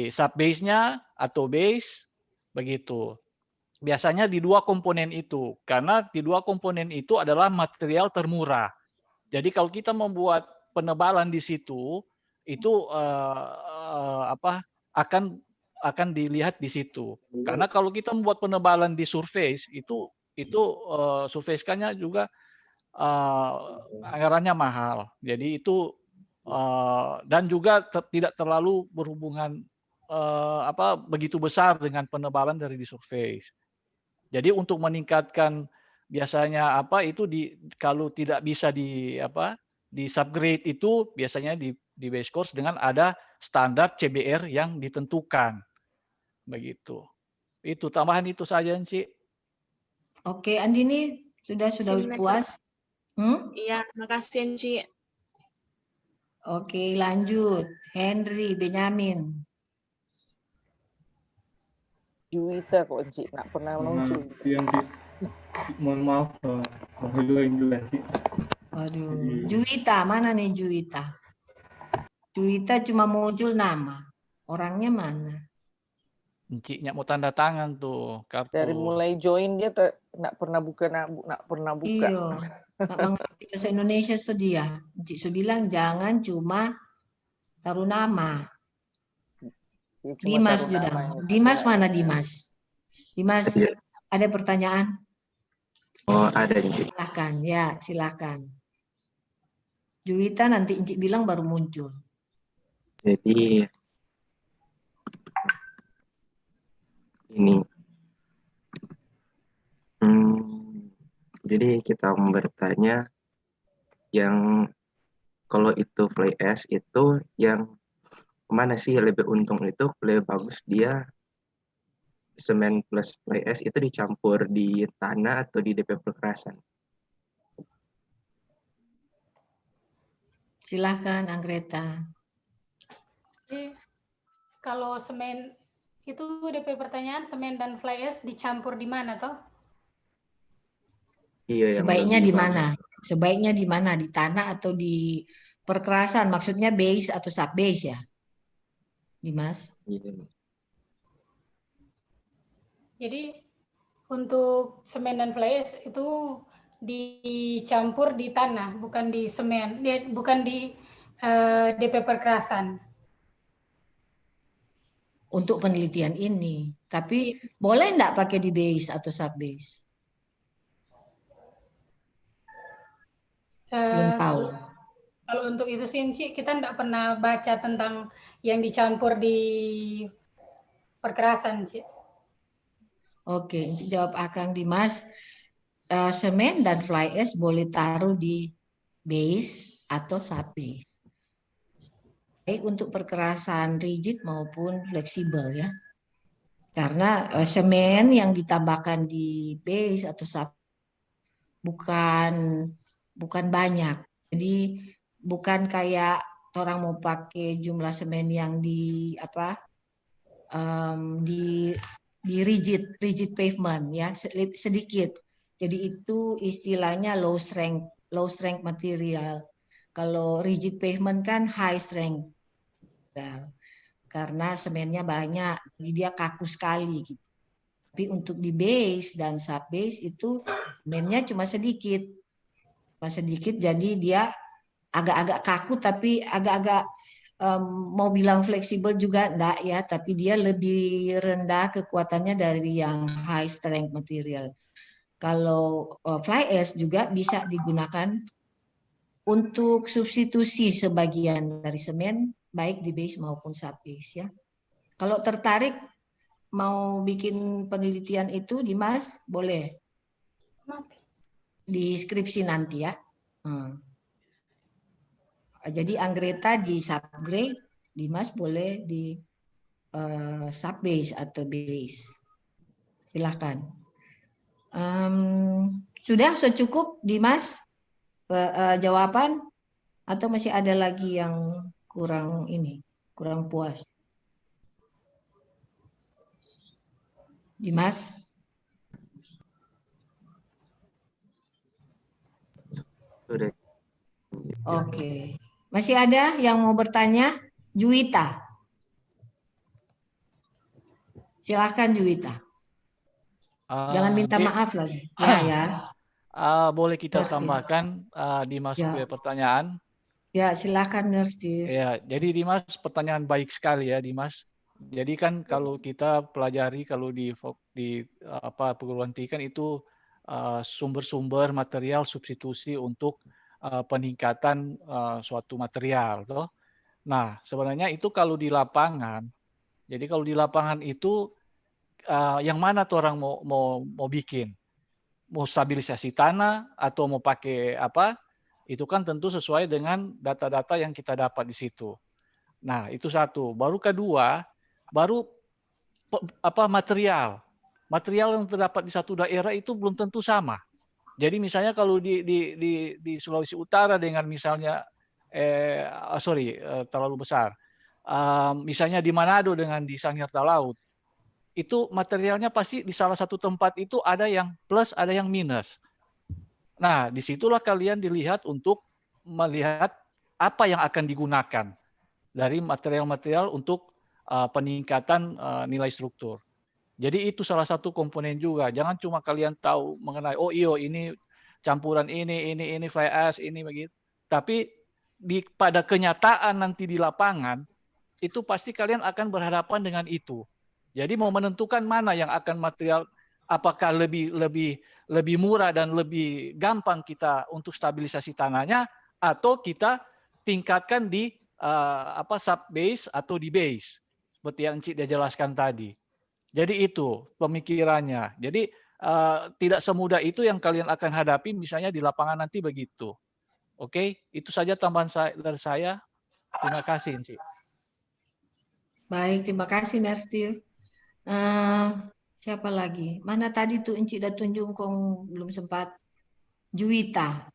subbase-nya atau base begitu. Biasanya di dua komponen itu, karena di dua komponen itu adalah material termurah. Jadi kalau kita membuat penebalan di situ, itu akan dilihat di situ. Karena kalau kita membuat penebalan di surface itu surface-nya juga anggarannya mahal. Jadi itu dan juga tidak terlalu berhubungan begitu besar dengan penebalan dari di surface. Jadi untuk meningkatkan biasanya kalau tidak bisa di subgrade itu biasanya di base course dengan ada standar CBR yang ditentukan. Begitu. Itu tambahan itu saja, Ci. Oke, Andini sudah puas? Iya, makasih, Ci. Oke, lanjut. Henry, Benyamin. Juwita kok, Ci, nggak pernah muncul. Siang, Ci. Mohon maaf, menghilang dulu, Ci. Waduh, Juwita, mana nih Juwita? Juwita cuma muncul nama. Orangnya mana? Enciknya mau tanda tangan tuh kartu. Dari mulai join dia nggak pernah buka. Iya, nggak mengerti bahasa Indonesia tuh dia. Encik so bilang jangan cuma taruh nama. Dimas juga. Dimas mana Dimas? Dimas, ada pertanyaan? Oh, ada Encik. Silakan, ya silakan. Juwita nanti Encik bilang baru muncul. Jadi ini, jadi kita bertanya yang kalau itu fly ash itu yang mana sih lebih untung itu lebih bagus dia semen plus fly ash itu dicampur di tanah atau di DP perkerasan? Silahkan Anggreta. Jadi, kalau semen itu DP pertanyaan semen dan fly ash dicampur di mana toh? Iya. Sebaiknya di mana? Sebaiknya di mana? Di tanah atau di perkerasan? Maksudnya base atau sub base ya, Dimas? Iya. Jadi untuk semen dan fly ash itu dicampur di tanah, bukan di semen, bukan di DP perkerasan. Untuk penelitian ini, tapi boleh enggak pakai di base atau sub base? Belum tahu. Kalau untuk itu sih, kita enggak pernah baca tentang yang dicampur di perkerasan, Ci. Oke, jawab Akang Dimas. Semen dan fly ash boleh taruh di base atau sub base. Baik untuk perkerasan rigid maupun fleksibel ya. Karena semen yang ditambahkan di base atau sub bukan banyak. Jadi bukan kayak orang mau pakai jumlah semen yang di rigid pavement ya, sedikit. Jadi itu istilahnya low strength material. Kalau rigid pavement kan high strength. Karena semennya banyak, jadi dia kaku sekali gitu. Tapi untuk di base dan sub base itu semennya cuma sedikit, jadi dia agak-agak kaku tapi agak-agak mau bilang fleksibel juga enggak ya, tapi dia lebih rendah kekuatannya dari yang high strength material. Kalau fly ash juga bisa digunakan untuk substitusi sebagian dari semen, baik di base maupun sub base ya. Kalau tertarik mau bikin penelitian itu, Dimas, boleh. Di skripsi nanti ya. Jadi Anggreta di subgrade, Dimas boleh di subbase atau base. Silahkan. Sudah cukup Dimas jawaban atau masih ada lagi yang kurang puas? Dimas? Sudah. Oke. Masih ada yang mau bertanya? Juwita. Silahkan Juwita. Jangan minta maaf lagi. Ya. Boleh kita Nurse Steve. tambahkan Dimas Ya. punya pertanyaan? Ya, silakan Nurse Steve. Ya, jadi Dimas pertanyaan baik sekali ya Dimas. Jadi kan kalau kita pelajari kalau di perguruan tinggi kan itu sumber-sumber material substitusi untuk peningkatan suatu material, toh. Nah, sebenarnya itu kalau di lapangan, jadi kalau di lapangan itu yang mana tuh orang mau bikin? Mau stabilisasi tanah atau mau pakai apa? Itu kan tentu sesuai dengan data-data yang kita dapat di situ. Nah, itu satu. Baru kedua, baru material. Material yang terdapat di satu daerah itu belum tentu sama. Jadi misalnya kalau di Sulawesi Utara dengan misalnya terlalu besar. Misalnya di Manado dengan di Sangiarta Laut. Itu materialnya pasti di salah satu tempat itu ada yang plus, ada yang minus. Nah, disitulah kalian dilihat untuk melihat apa yang akan digunakan dari material-material untuk peningkatan nilai struktur. Jadi itu salah satu komponen juga. Jangan cuma kalian tahu mengenai ini campuran ini fly ash ini begitu. Tapi pada kenyataan nanti di lapangan itu pasti kalian akan berhadapan dengan itu. Jadi mau menentukan mana yang akan material apakah lebih murah dan lebih gampang kita untuk stabilisasi tanahnya atau kita tingkatkan di sub-base atau di base seperti yang Cik dia jelaskan tadi. Jadi itu pemikirannya. Jadi tidak semudah itu yang kalian akan hadapi misalnya di lapangan nanti begitu. Oke, itu saja tambahan dari saya. Terima kasih, Cik. Baik, terima kasih Nurse. Siapa lagi? Mana tadi tuh Encik dah tunjuk kong belum sempat. Juwita.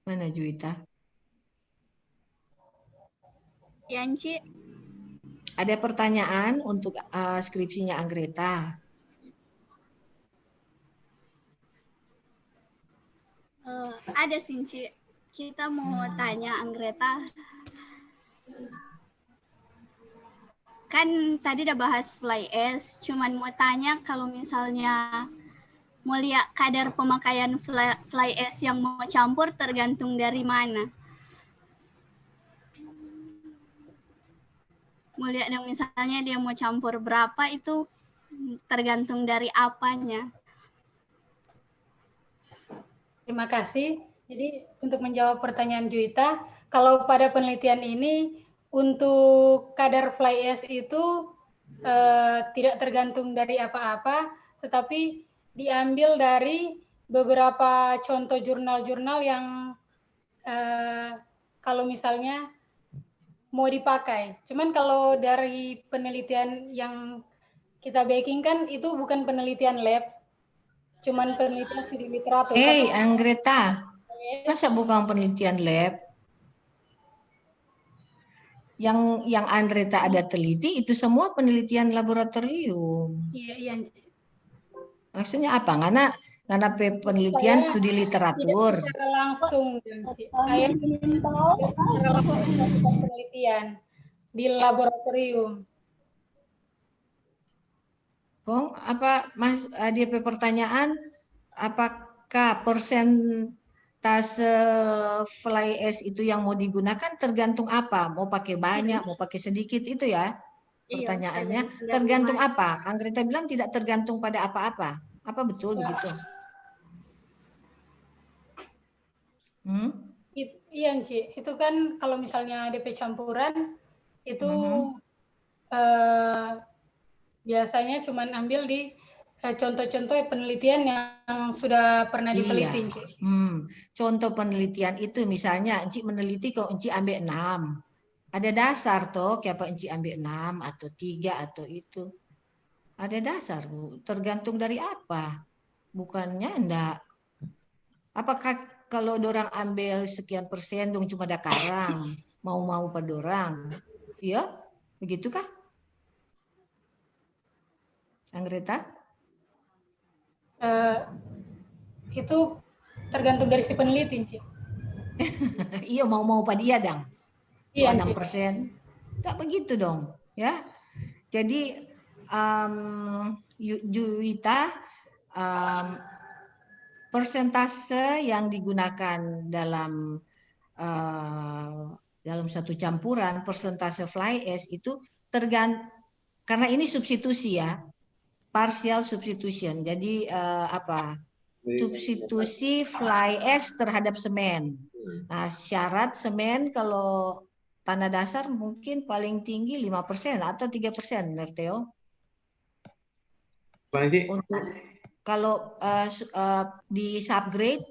Mana Juwita? Ya, Encik. Ada pertanyaan untuk skripsinya Anggreta? Ada sih, Encik. Kita mau tanya Anggreta. Kan tadi udah bahas fly ash, cuman mau tanya kalau misalnya mau lihat kadar pemakaian fly ash yang mau campur tergantung dari mana? Mau lihat yang misalnya dia mau campur berapa itu tergantung dari apanya. Terima kasih. Jadi untuk menjawab pertanyaan Juwita, kalau pada penelitian ini untuk kadar fly ash itu tidak tergantung dari apa-apa, tetapi diambil dari beberapa contoh jurnal-jurnal yang kalau misalnya mau dipakai. Cuman kalau dari penelitian yang kita backing kan itu bukan penelitian lab, cuman penelitian studi literatur. Anggreta, masa bukan penelitian lab? Yang Anggreta ada teliti itu semua penelitian laboratorium. Iya. Maksudnya apa? Karena penelitian studi literatur. Tidak secara langsung, saya secara langsung melakukan penelitian di laboratorium. Kong, apa Mas DP pertanyaan? Apakah persentase fly ash itu yang mau digunakan tergantung apa? Mau pakai banyak, mau pakai sedikit itu ya? Pertanyaannya tergantung apa? Anggreta bilang tidak tergantung pada apa-apa. Apa betul begitu? Iya, Ci. Itu kan kalau misalnya DP campuran itu biasanya cuma ambil di contoh-contoh penelitian yang sudah pernah diteliti. Iya. Contoh penelitian itu misalnya Enci meneliti kalau Enci ambil 6. Ada dasar toh, kayak apa Enci ambil 6 atau 3 atau itu. Ada dasar, Bu. Tergantung dari apa. Bukannya enggak. Apakah kalau dorang ambil sekian persen dong cuma ada karang, mau-mau pada dorang. Iya? Begitukah? Anggreta? Itu tergantung dari si peneliti, Cik. Iya, mau-mau pada dia dong. Iya, 6%. Tak begitu dong, ya. Jadi Juwita, persentase yang digunakan dalam satu campuran, persentase fly ash itu karena ini substitusi ya, partial substitution. Jadi substitusi fly ash terhadap semen. Nah, syarat semen kalau tanah dasar mungkin paling tinggi 5% atau 3%, Nerteo. Untuk kalau di subgrade,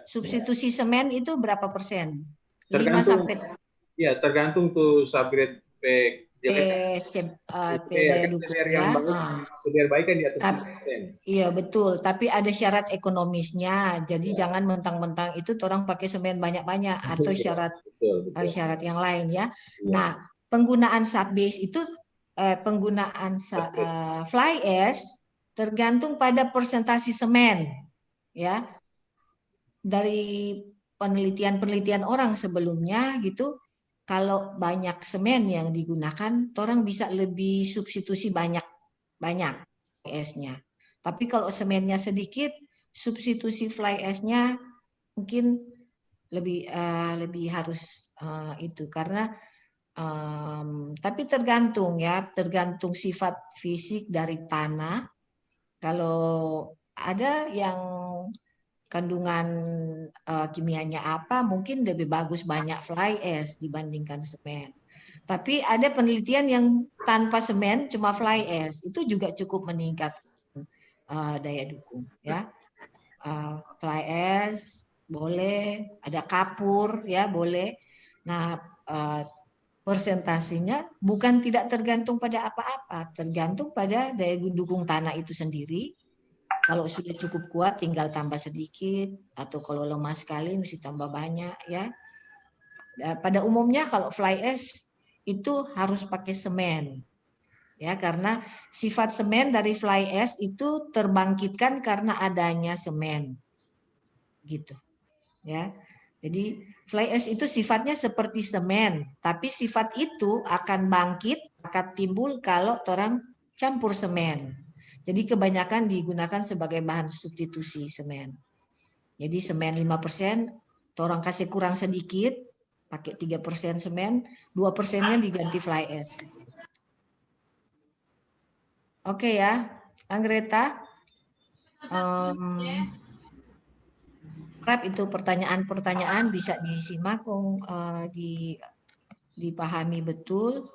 substitusi semen itu berapa persen? 5 sampai. Iya, tergantung tuh subgrade daya dukung ya. PDR baik kan di atas 5%. Iya betul, tapi ada syarat ekonomisnya. Jadi jangan mentang-mentang itu orang pakai semen banyak-banyak atau syarat syarat yang lain ya. Nah, penggunaan subbase itu penggunaan fly ash tergantung pada persentase semen ya. Dari penelitian-penelitian orang sebelumnya gitu. Kalau banyak semen yang digunakan, orang bisa lebih substitusi banyak S-nya. Tapi kalau semennya sedikit, substitusi fly ash-nya mungkin lebih harus itu karena tapi tergantung sifat fisik dari tanah. Kalau ada yang kandungan kimianya apa, mungkin lebih bagus banyak fly ash dibandingkan semen. Tapi ada penelitian yang tanpa semen, cuma fly ash, itu juga cukup meningkatkan daya dukung. Ya, fly ash boleh, ada kapur ya boleh. Nah, persentasenya bukan tidak tergantung pada apa-apa, tergantung pada daya dukung tanah itu sendiri. Kalau sudah cukup kuat tinggal tambah sedikit, atau kalau lemah sekali mesti tambah banyak ya. Pada umumnya kalau fly ash itu harus pakai semen. Ya, karena sifat semen dari fly ash itu terbangkitkan karena adanya semen. Gitu. Ya. Jadi fly ash itu sifatnya seperti semen, tapi sifat itu akan bangkit, akan timbul kalau orang campur semen. Jadi kebanyakan digunakan sebagai bahan substitusi semen. Jadi semen 5%, orang kasih kurang sedikit, pakai 3% semen, 2%-nya diganti fly ash. Oke ya, Anggreta. Harap itu pertanyaan-pertanyaan bisa disimak, dipahami betul,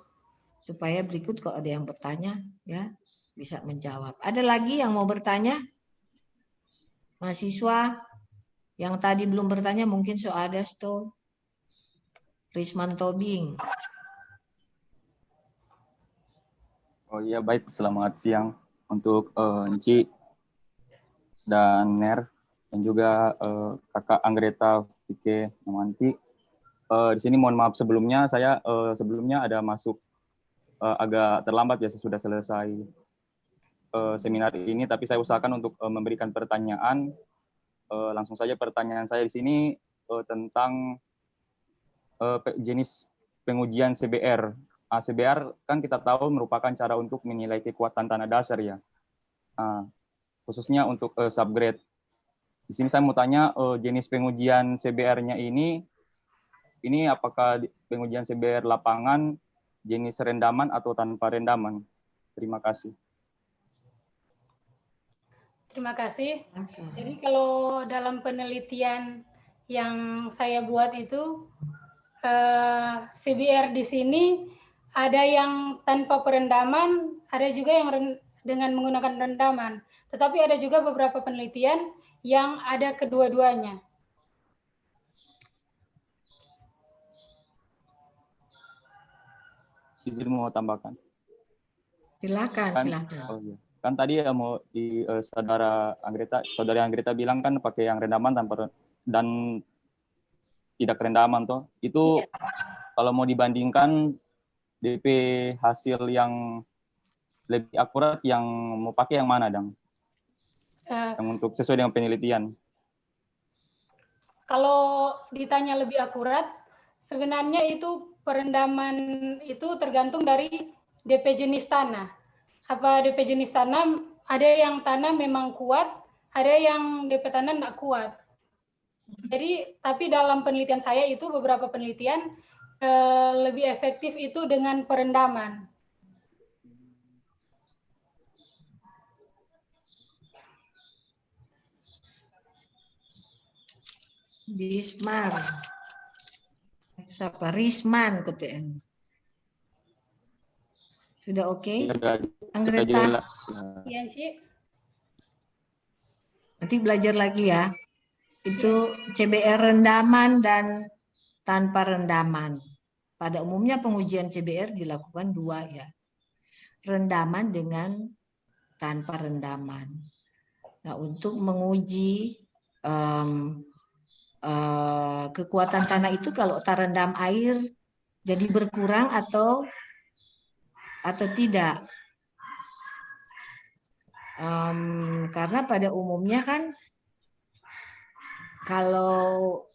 supaya berikut kalau ada yang bertanya ya bisa menjawab. Ada lagi yang mau bertanya? Mahasiswa yang tadi belum bertanya mungkin ada tuh. Risman Tobing. Oh iya baik, selamat siang untuk Enci dan Ner dan juga Kakak Anggreta Vike Namanti. Di sini mohon maaf sebelumnya saya sebelumnya ada masuk agak terlambat ya, saya sudah selesai seminar ini, tapi saya usahakan untuk memberikan pertanyaan. Langsung saja pertanyaan saya di sini tentang jenis pengujian CBR. CBR kan kita tahu merupakan cara untuk menilai kekuatan tanah dasar ya, khususnya untuk subgrade. Di sini saya mau tanya jenis pengujian CBR-nya ini apakah pengujian CBR lapangan, jenis rendaman atau tanpa rendaman? Terima kasih. Terima kasih. Jadi kalau dalam penelitian yang saya buat itu, CBR di sini ada yang tanpa perendaman, ada juga yang dengan menggunakan rendaman. Tetapi ada juga beberapa penelitian yang ada kedua-duanya. Izin mau tambahkan. Silakan, Kan, silakan. oh iya. Kan tadi ya mau di saudari Anggreta bilang kan pakai yang rendaman dan tidak rendaman toh. Itu kalau mau dibandingkan DP hasil yang lebih akurat yang mau pakai yang mana, Dang? Yang untuk sesuai dengan penelitian. Kalau ditanya lebih akurat, sebenarnya itu perendaman itu tergantung dari DP jenis tanah. Apa DP jenis tanah, ada yang tanah memang kuat, ada yang DP tanah tidak kuat. Jadi, tapi dalam penelitian saya itu beberapa penelitian lebih efektif itu dengan perendaman. Bismar. Siapa? Risman KTN. Sudah oke? Anggreta? Iya sih. Nanti belajar lagi ya. Itu CBR rendaman dan tanpa rendaman. Pada umumnya pengujian CBR dilakukan dua ya. Rendaman dengan tanpa rendaman. Nah, untuk menguji kekuatan tanah itu kalau terendam air jadi berkurang atau tidak. Karena pada umumnya kan kalau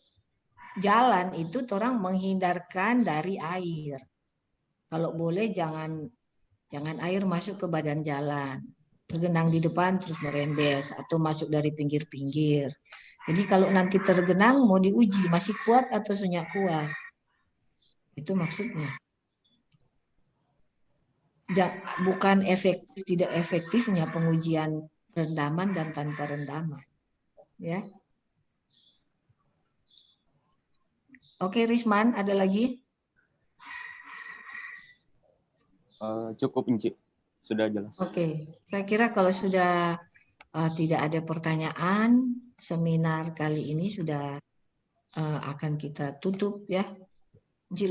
jalan itu orang menghindarkan dari air. Kalau boleh jangan air masuk ke badan jalan. Tergenang di depan terus merembes atau masuk dari pinggir-pinggir. Jadi kalau nanti tergenang mau diuji masih kuat atau sunyak kuat. Itu maksudnya. Bukan efektif tidak efektifnya pengujian rendaman dan tanpa rendaman. Ya. Oke, Risman, ada lagi? Cukup, Inci. Sudah jelas. Oke, saya kira kalau sudah tidak ada pertanyaan, seminar kali ini sudah akan kita tutup ya. Encik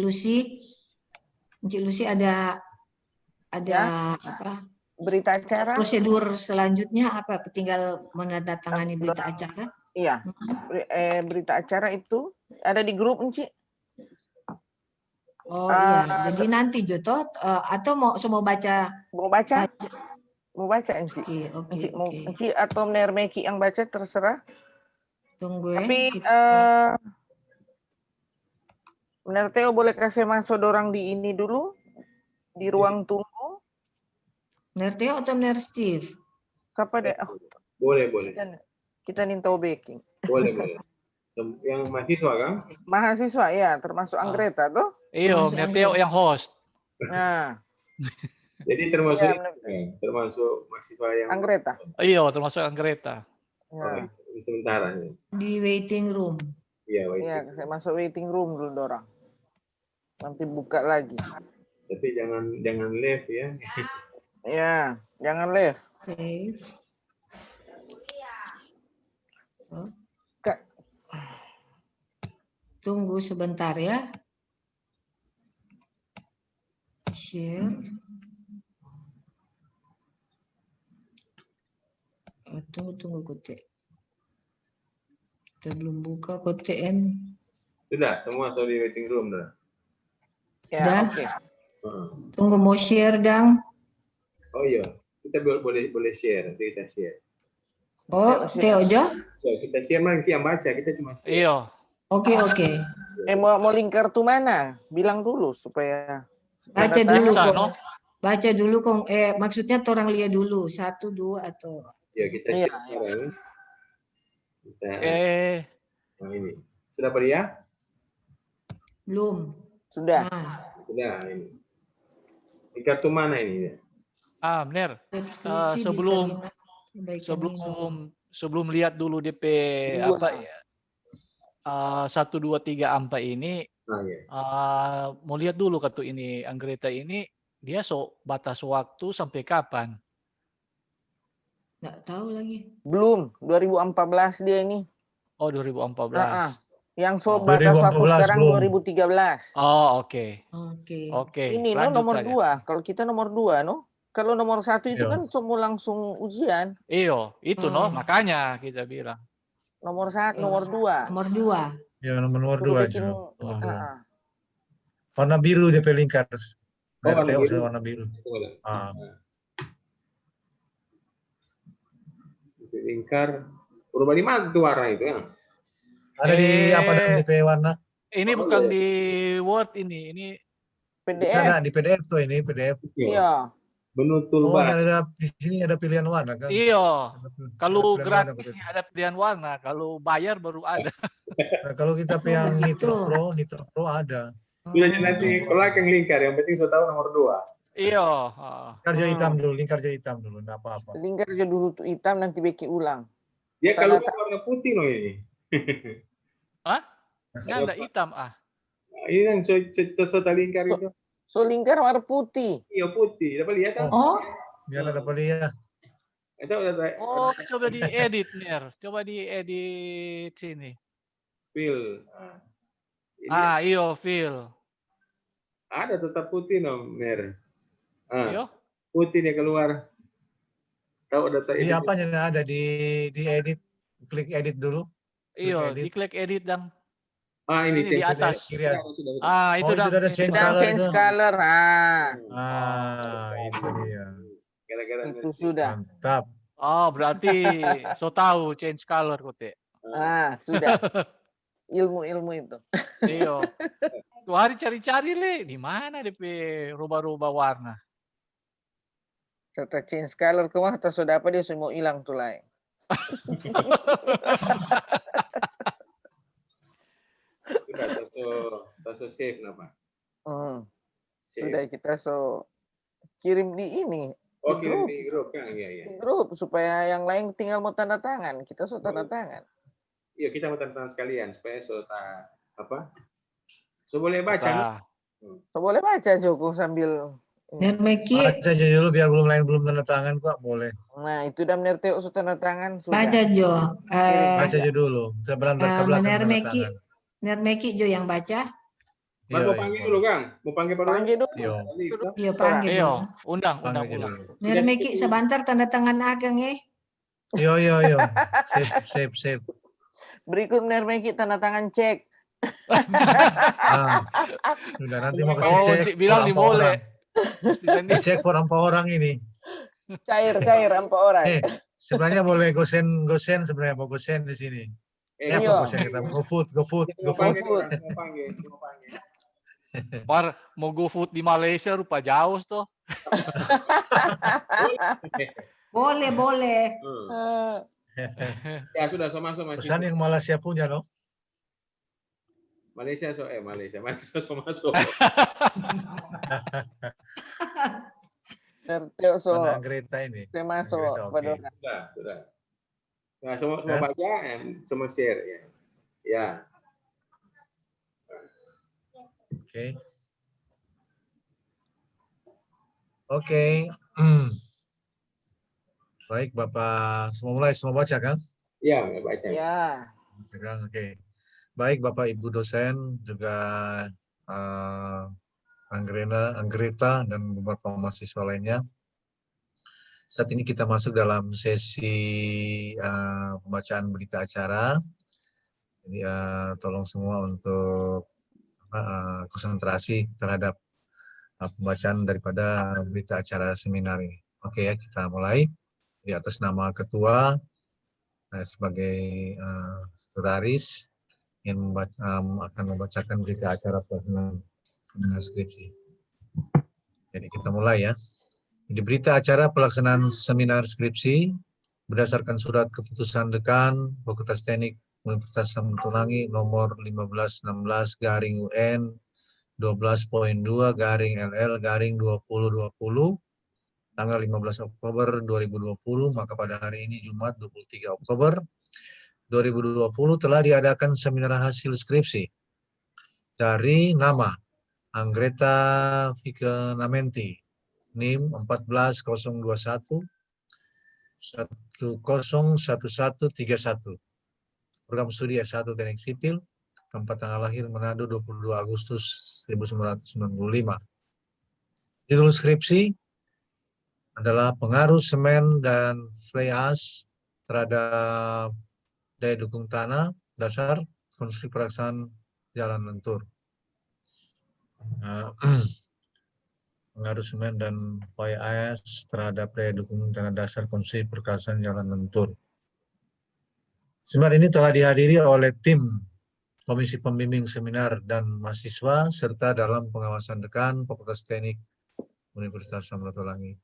Lucy ada ya, apa? Berita acara. Prosedur selanjutnya apa? Tinggal menandatangani berita acara? Iya, berita acara itu ada di grup, Enci. Oh iya, jadi nanti Joto atau mau baca? Mau baca? Mau baca, Enci. Enci atau Nermeki yang baca terserah. Tunggu ya. Tapi Benar Theo boleh kasih masuk dorang di ini dulu, di ruang tunggu. Benar Theo atau Benar Steve? Siapa deh? Oh. Boleh. Kita nintau baking. Boleh. Yang mahasiswa kan? Mahasiswa ya, termasuk Anggreta tuh. Iya, Benar Theo yang host. Nah. Jadi termasuk mahasiswa yang Anggreta. Iya, termasuk Anggreta. Ya. Sementara. Di waiting room. Iya, saya masuk waiting room dulu dorang. Nanti buka lagi. Tapi jangan live ya. Ya, jangan live. Save. Tunggu sebentar ya. Share. Tunggu kote. Kita belum buka KTN. Sudah, semua di waiting room dah. Ya, oke. Tunggu mau share, Dang. Oh iya, kita boleh share, nanti kita share. Oh, Theo aja? Ya, kita share nanti yang baca, kita cuma share. Iya. Oke. Mau link kartu mana? Bilang dulu supaya baca dulu kok. Baca dulu kok. Maksudnya orang lihat dulu 1, 2 atau. Ya, kita share sekarang. Nah ini sudah apa dia? Belum. Sudah. Sudah ini. Di kartu mana ini? Benar. Sebelum lihat dulu DP apa ya? 1, 2, 3, 4 ini. Mau lihat dulu kartu ini Anggreta ini dia batas waktu sampai kapan? Nggak tahu lagi. Belum, 2014 dia ini. Oh, 2014. Yang batas waktu 2014 sekarang belum. 2013. Oh, oke. Oke. Oke. Ini lanjut nomor saja. 2. Kalau kita nomor 2, Kalau nomor 1 itu Iya. kan semua langsung ujian. Iyo, itu makanya kita bilang. Nomor 1, nomor 2. Nomor 2. Ya, nomor Suruh 2 bikin, Jo. Nomor 2. ah. Warna biru DP lingkar. warna RTO biru. warna biru. Ah. Lingkar. Berubah di mana tuh warna itu ya? Ada di apa dan DP warna? Ini bukan di Word ini PDF. Ada di PDF tuh ini PDF. Iya. Menu Oh, toolbar. ada di sini ada pilihan warna kan? Iya. Kalau Ada pilihan warna, gratisnya ada pilihan warna, kalau bayar baru ada. Nah, kalau kita yang Nitro Pro ada. Sudah nanti belakang lingkar, yang penting saya tahu nomor 2. Iya. Lingkar hitam dulu, lingkar hitam dulu, enggak apa-apa. Lingkar aja dulu tuh hitam, nanti bikin ulang. Dia kalau warna putih loh ini. Hah? Ini ada hitam Ini yang cocok lingkar itu. So lingkar warna putih. Iya putih. Dapat lihat kan? Oh. Biar dapat lihat. Itu udah. Oh, coba diedit Ner. Coba diedit sini. Feel. Iyo, feel. Ada tetap putih Mer. Iyo. Putih dia keluar. Tahu data Di apanya ada di edit, klik edit dulu. Iyo, diklik edit dan ini di atas. Kiri. Itu sudah ada change color. Change color. Itu dia. Itu sudah. Mantap. Oh, berarti so tahu change color kote. Sudah. Ilmu-ilmu itu. Iyo. Tuh hari cari-cari le, di mana DP rubah-rubah warna. Kata change color kemana? Sudah apa dia semua hilang tuh lain. Sudah save apa? Sudah kita kirim di ini. Oh, kirim di grup kan? Iya. Di grup supaya yang lain tinggal mau tanda tangan. Kita tanda tangan. Iya, kita mau tanda tangan sekalian supaya boleh baca. Boleh baca Joko sambil baca aja dulu biar belum tanda tangan kok boleh. Nah, itu udah Nerteo tanda tangan sudah. Baca Jo. Baca aja dulu. Saya berangkat ke belakang. Nermeki Jo yang baca. Mau panggil dulu Kang. Mau panggil dulu. Iya, panggil. Iya, undang. Nermeki sebentar tanda tangan Ageng ya. Iya. Sip. Berikut Nermeki tanda tangan cek. Sudah nanti mau kasih cek. Bilang di boleh. Cek orang ini. Cair apa orang. Sebenarnya boleh gosen sebenarnya mau gosen di sini. Apa gosen kita go food. Mau go food di Malaysia rupa jauh toh. Boleh. Ya sudah masuk. Pesan yang Malaysia punya loh. Malaysia masuk. Greta ini. Saya masuk. Sudah. Nah, semua baca, semua share ya. Oke. Baik, Bapak. Semua baca kan? Iya, baca. Ya. Oke. Baik, Bapak Ibu dosen, juga Anggreta, dan beberapa mahasiswa lainnya. Saat ini kita masuk dalam sesi pembacaan berita acara. Jadi tolong semua untuk konsentrasi terhadap pembacaan daripada berita acara seminar ini. Oke ya, kita mulai. Di atas nama ketua sebagai sekretaris yang akan membacakan berita acara pelaksanaan skripsi. Jadi kita mulai ya. Di berita acara pelaksanaan seminar skripsi berdasarkan surat keputusan dekan Fakultas Teknik Universitas Samratulangi nomor 1516/UN 12.2/LL/2020 tanggal 15 Oktober 2020, maka pada hari ini Jumat 23 Oktober 2020 telah diadakan seminar hasil skripsi dari nama Anggreta Fikenamenti NIM 14021 101131. Program studi S1 Teknik Sipil, tempat tanggal lahir Manado 22 Agustus 1995. Judul skripsi adalah pengaruh semen dan fly ash terhadap daya dukung tanah dasar konstruksi pelaksanaan jalan lentur. Pengaruh semen dan fly ash terhadap daya dukung tanah dasar konstruksi pelaksanaan jalan lentur. Seminar ini telah dihadiri oleh tim Komisi Pembimbing Seminar dan Mahasiswa serta dalam pengawasan dekan Fakultas Teknik Universitas Samratulangi.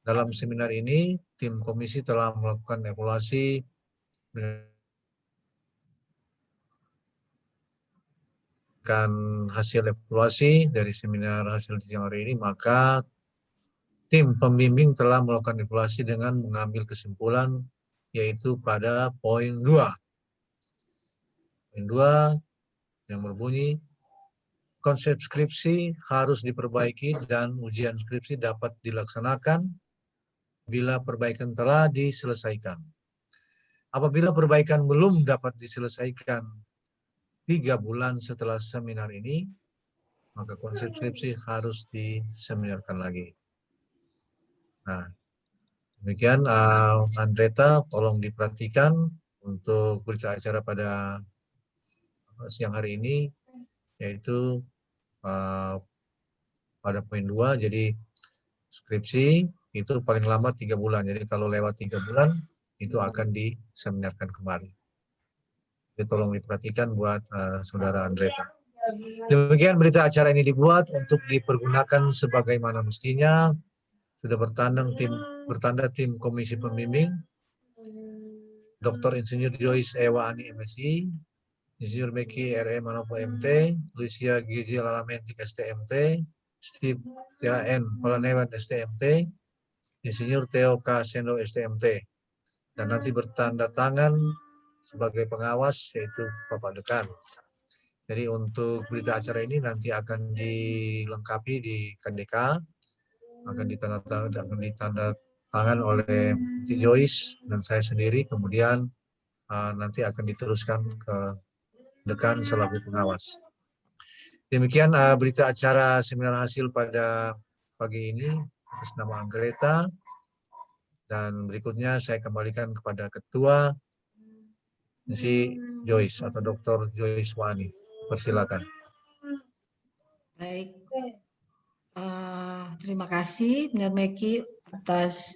Dalam seminar ini, tim komisi telah melakukan evaluasi dan hasil evaluasi dari seminar hasil siang hari ini, maka tim pembimbing telah melakukan evaluasi dengan mengambil kesimpulan yaitu pada poin 2. Poin 2 yang berbunyi, konsep skripsi harus diperbaiki dan ujian skripsi dapat dilaksanakan bila perbaikan telah diselesaikan. Apabila perbaikan belum dapat diselesaikan 3 bulan setelah seminar ini, maka konsep skripsi harus diseminarkan lagi. Nah, demikian Andreta, tolong diperhatikan untuk berita acara pada siang hari ini, yaitu pada poin 2, jadi skripsi itu paling lama 3 bulan. Jadi kalau lewat 3 bulan, itu akan diseminarkan kembali. Jadi tolong diperhatikan buat saudara Andreta. Demikian berita acara ini dibuat untuk dipergunakan sebagaimana mestinya. Sudah bertanda tim Komisi Pembimbing, Dr. Insinyur Joyce Ewa Ani MSI, Insinyur Meki RE Manopo MT, Lucia Gizi Lalamentik STMT, Steve THN Palanewan STMT, Insinyur Theo K. Sendo STMT, dan nanti bertanda tangan sebagai pengawas yaitu Bapak Dekan. Jadi untuk berita acara ini nanti akan dilengkapi di KDK, akan ditanda tangan oleh Cik Joyce dan saya sendiri, kemudian nanti akan diteruskan ke Dekan selaku pengawas. Demikian berita acara seminar hasil pada pagi ini atas nama Anggreta, dan berikutnya saya kembalikan kepada Ketua si Joyce atau Dr. Joyce Wani. Persilakan. Baik. Terima kasih Benar Meki atas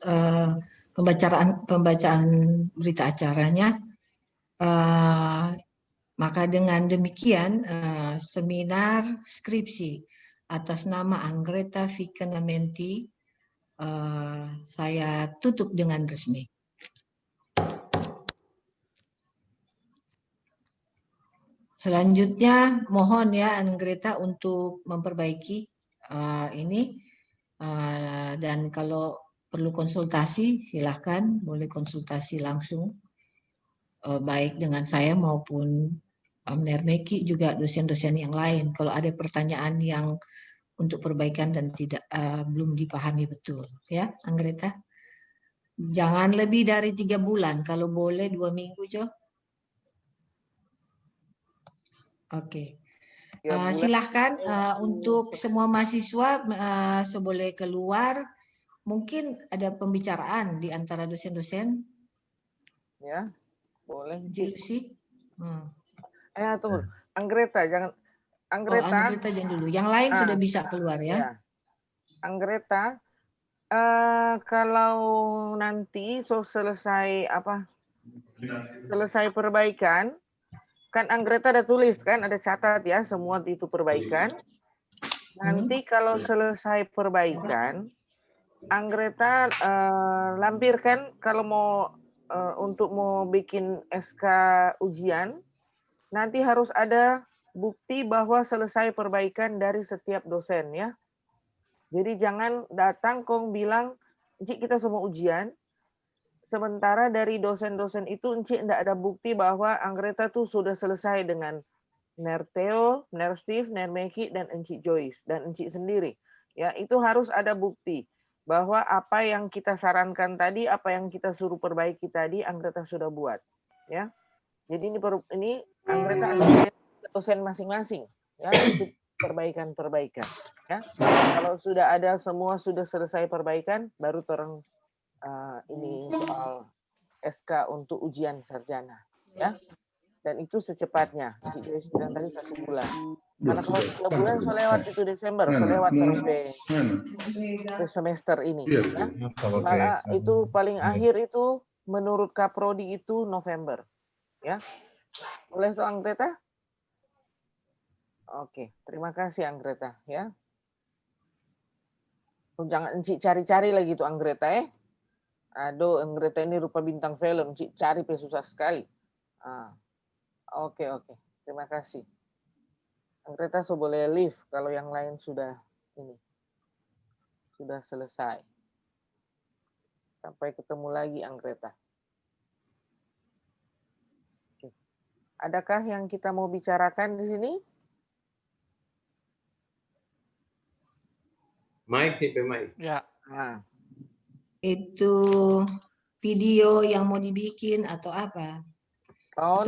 pembacaan berita acaranya. Maka dengan demikian seminar skripsi atas nama Anggreta Fikenamenti saya tutup dengan resmi. Selanjutnya mohon ya Anggreta untuk memperbaiki ini, dan kalau perlu konsultasi silahkan, boleh konsultasi langsung baik dengan saya maupun Benar Meki, juga dosen-dosen yang lain kalau ada pertanyaan yang untuk perbaikan dan tidak belum dipahami betul, ya Anggreta. Jangan lebih dari 3 bulan, kalau boleh 2 minggu Jo. Oke. Silahkan untuk semua mahasiswa boleh keluar. Mungkin ada pembicaraan di antara dosen-dosen. Ya, boleh. Lucy. Tunggu. Anggreta, jangan. Anggreta. Anggreta jangan dulu. Yang lain sudah bisa keluar ya. Ya. Anggreta, kalau nanti selesai selesai perbaikan, kan Anggreta ada tulis kan, ada catat ya semua itu perbaikan. Nanti kalau selesai perbaikan, Anggreta lampirkan kalau mau untuk mau bikin SK ujian, nanti harus ada bukti bahwa selesai perbaikan dari setiap dosen ya. Jadi jangan datang kong bilang, Encik kita semua ujian, sementara dari dosen-dosen itu Encik tidak ada bukti bahwa Anggreta tuh sudah selesai dengan Ner Theo, Ner Steve, Ner Meki, dan Encik Joyce, dan Encik sendiri. Ya, itu harus ada bukti. bahwa apa yang kita sarankan tadi, apa yang kita suruh perbaiki tadi, Anggreta sudah buat, ya. Jadi ini Anggreta ada dosen masing-masing, ya, untuk perbaikan-perbaikan, ya. Kalau sudah ada semua sudah selesai perbaikan, baru terang ini soal SK untuk ujian sarjana, ya. Dan itu secepatnya. Jadi bilang tadi 1 bulan. Karena kalau 3 bulan selewat itu Desember, selewat semester ini. Ya. Malah itu paling akhir itu menurut Kaprodi itu November. Ya, boleh tuh Anggreta? Oke, terima kasih Anggreta. Ya, jangan Encik cari-cari lagi tuh Anggreta ya. Aduh, Anggreta ini rupa bintang film, Encik cari susah sekali. Oke, terima kasih. Anggreta so boleh leave kalau yang lain sudah selesai. Sampai ketemu lagi Anggreta. Oke. Adakah yang kita mau bicarakan di sini? Mike, Mike. Ya. Itu video yang mau dibikin atau apa? Oh,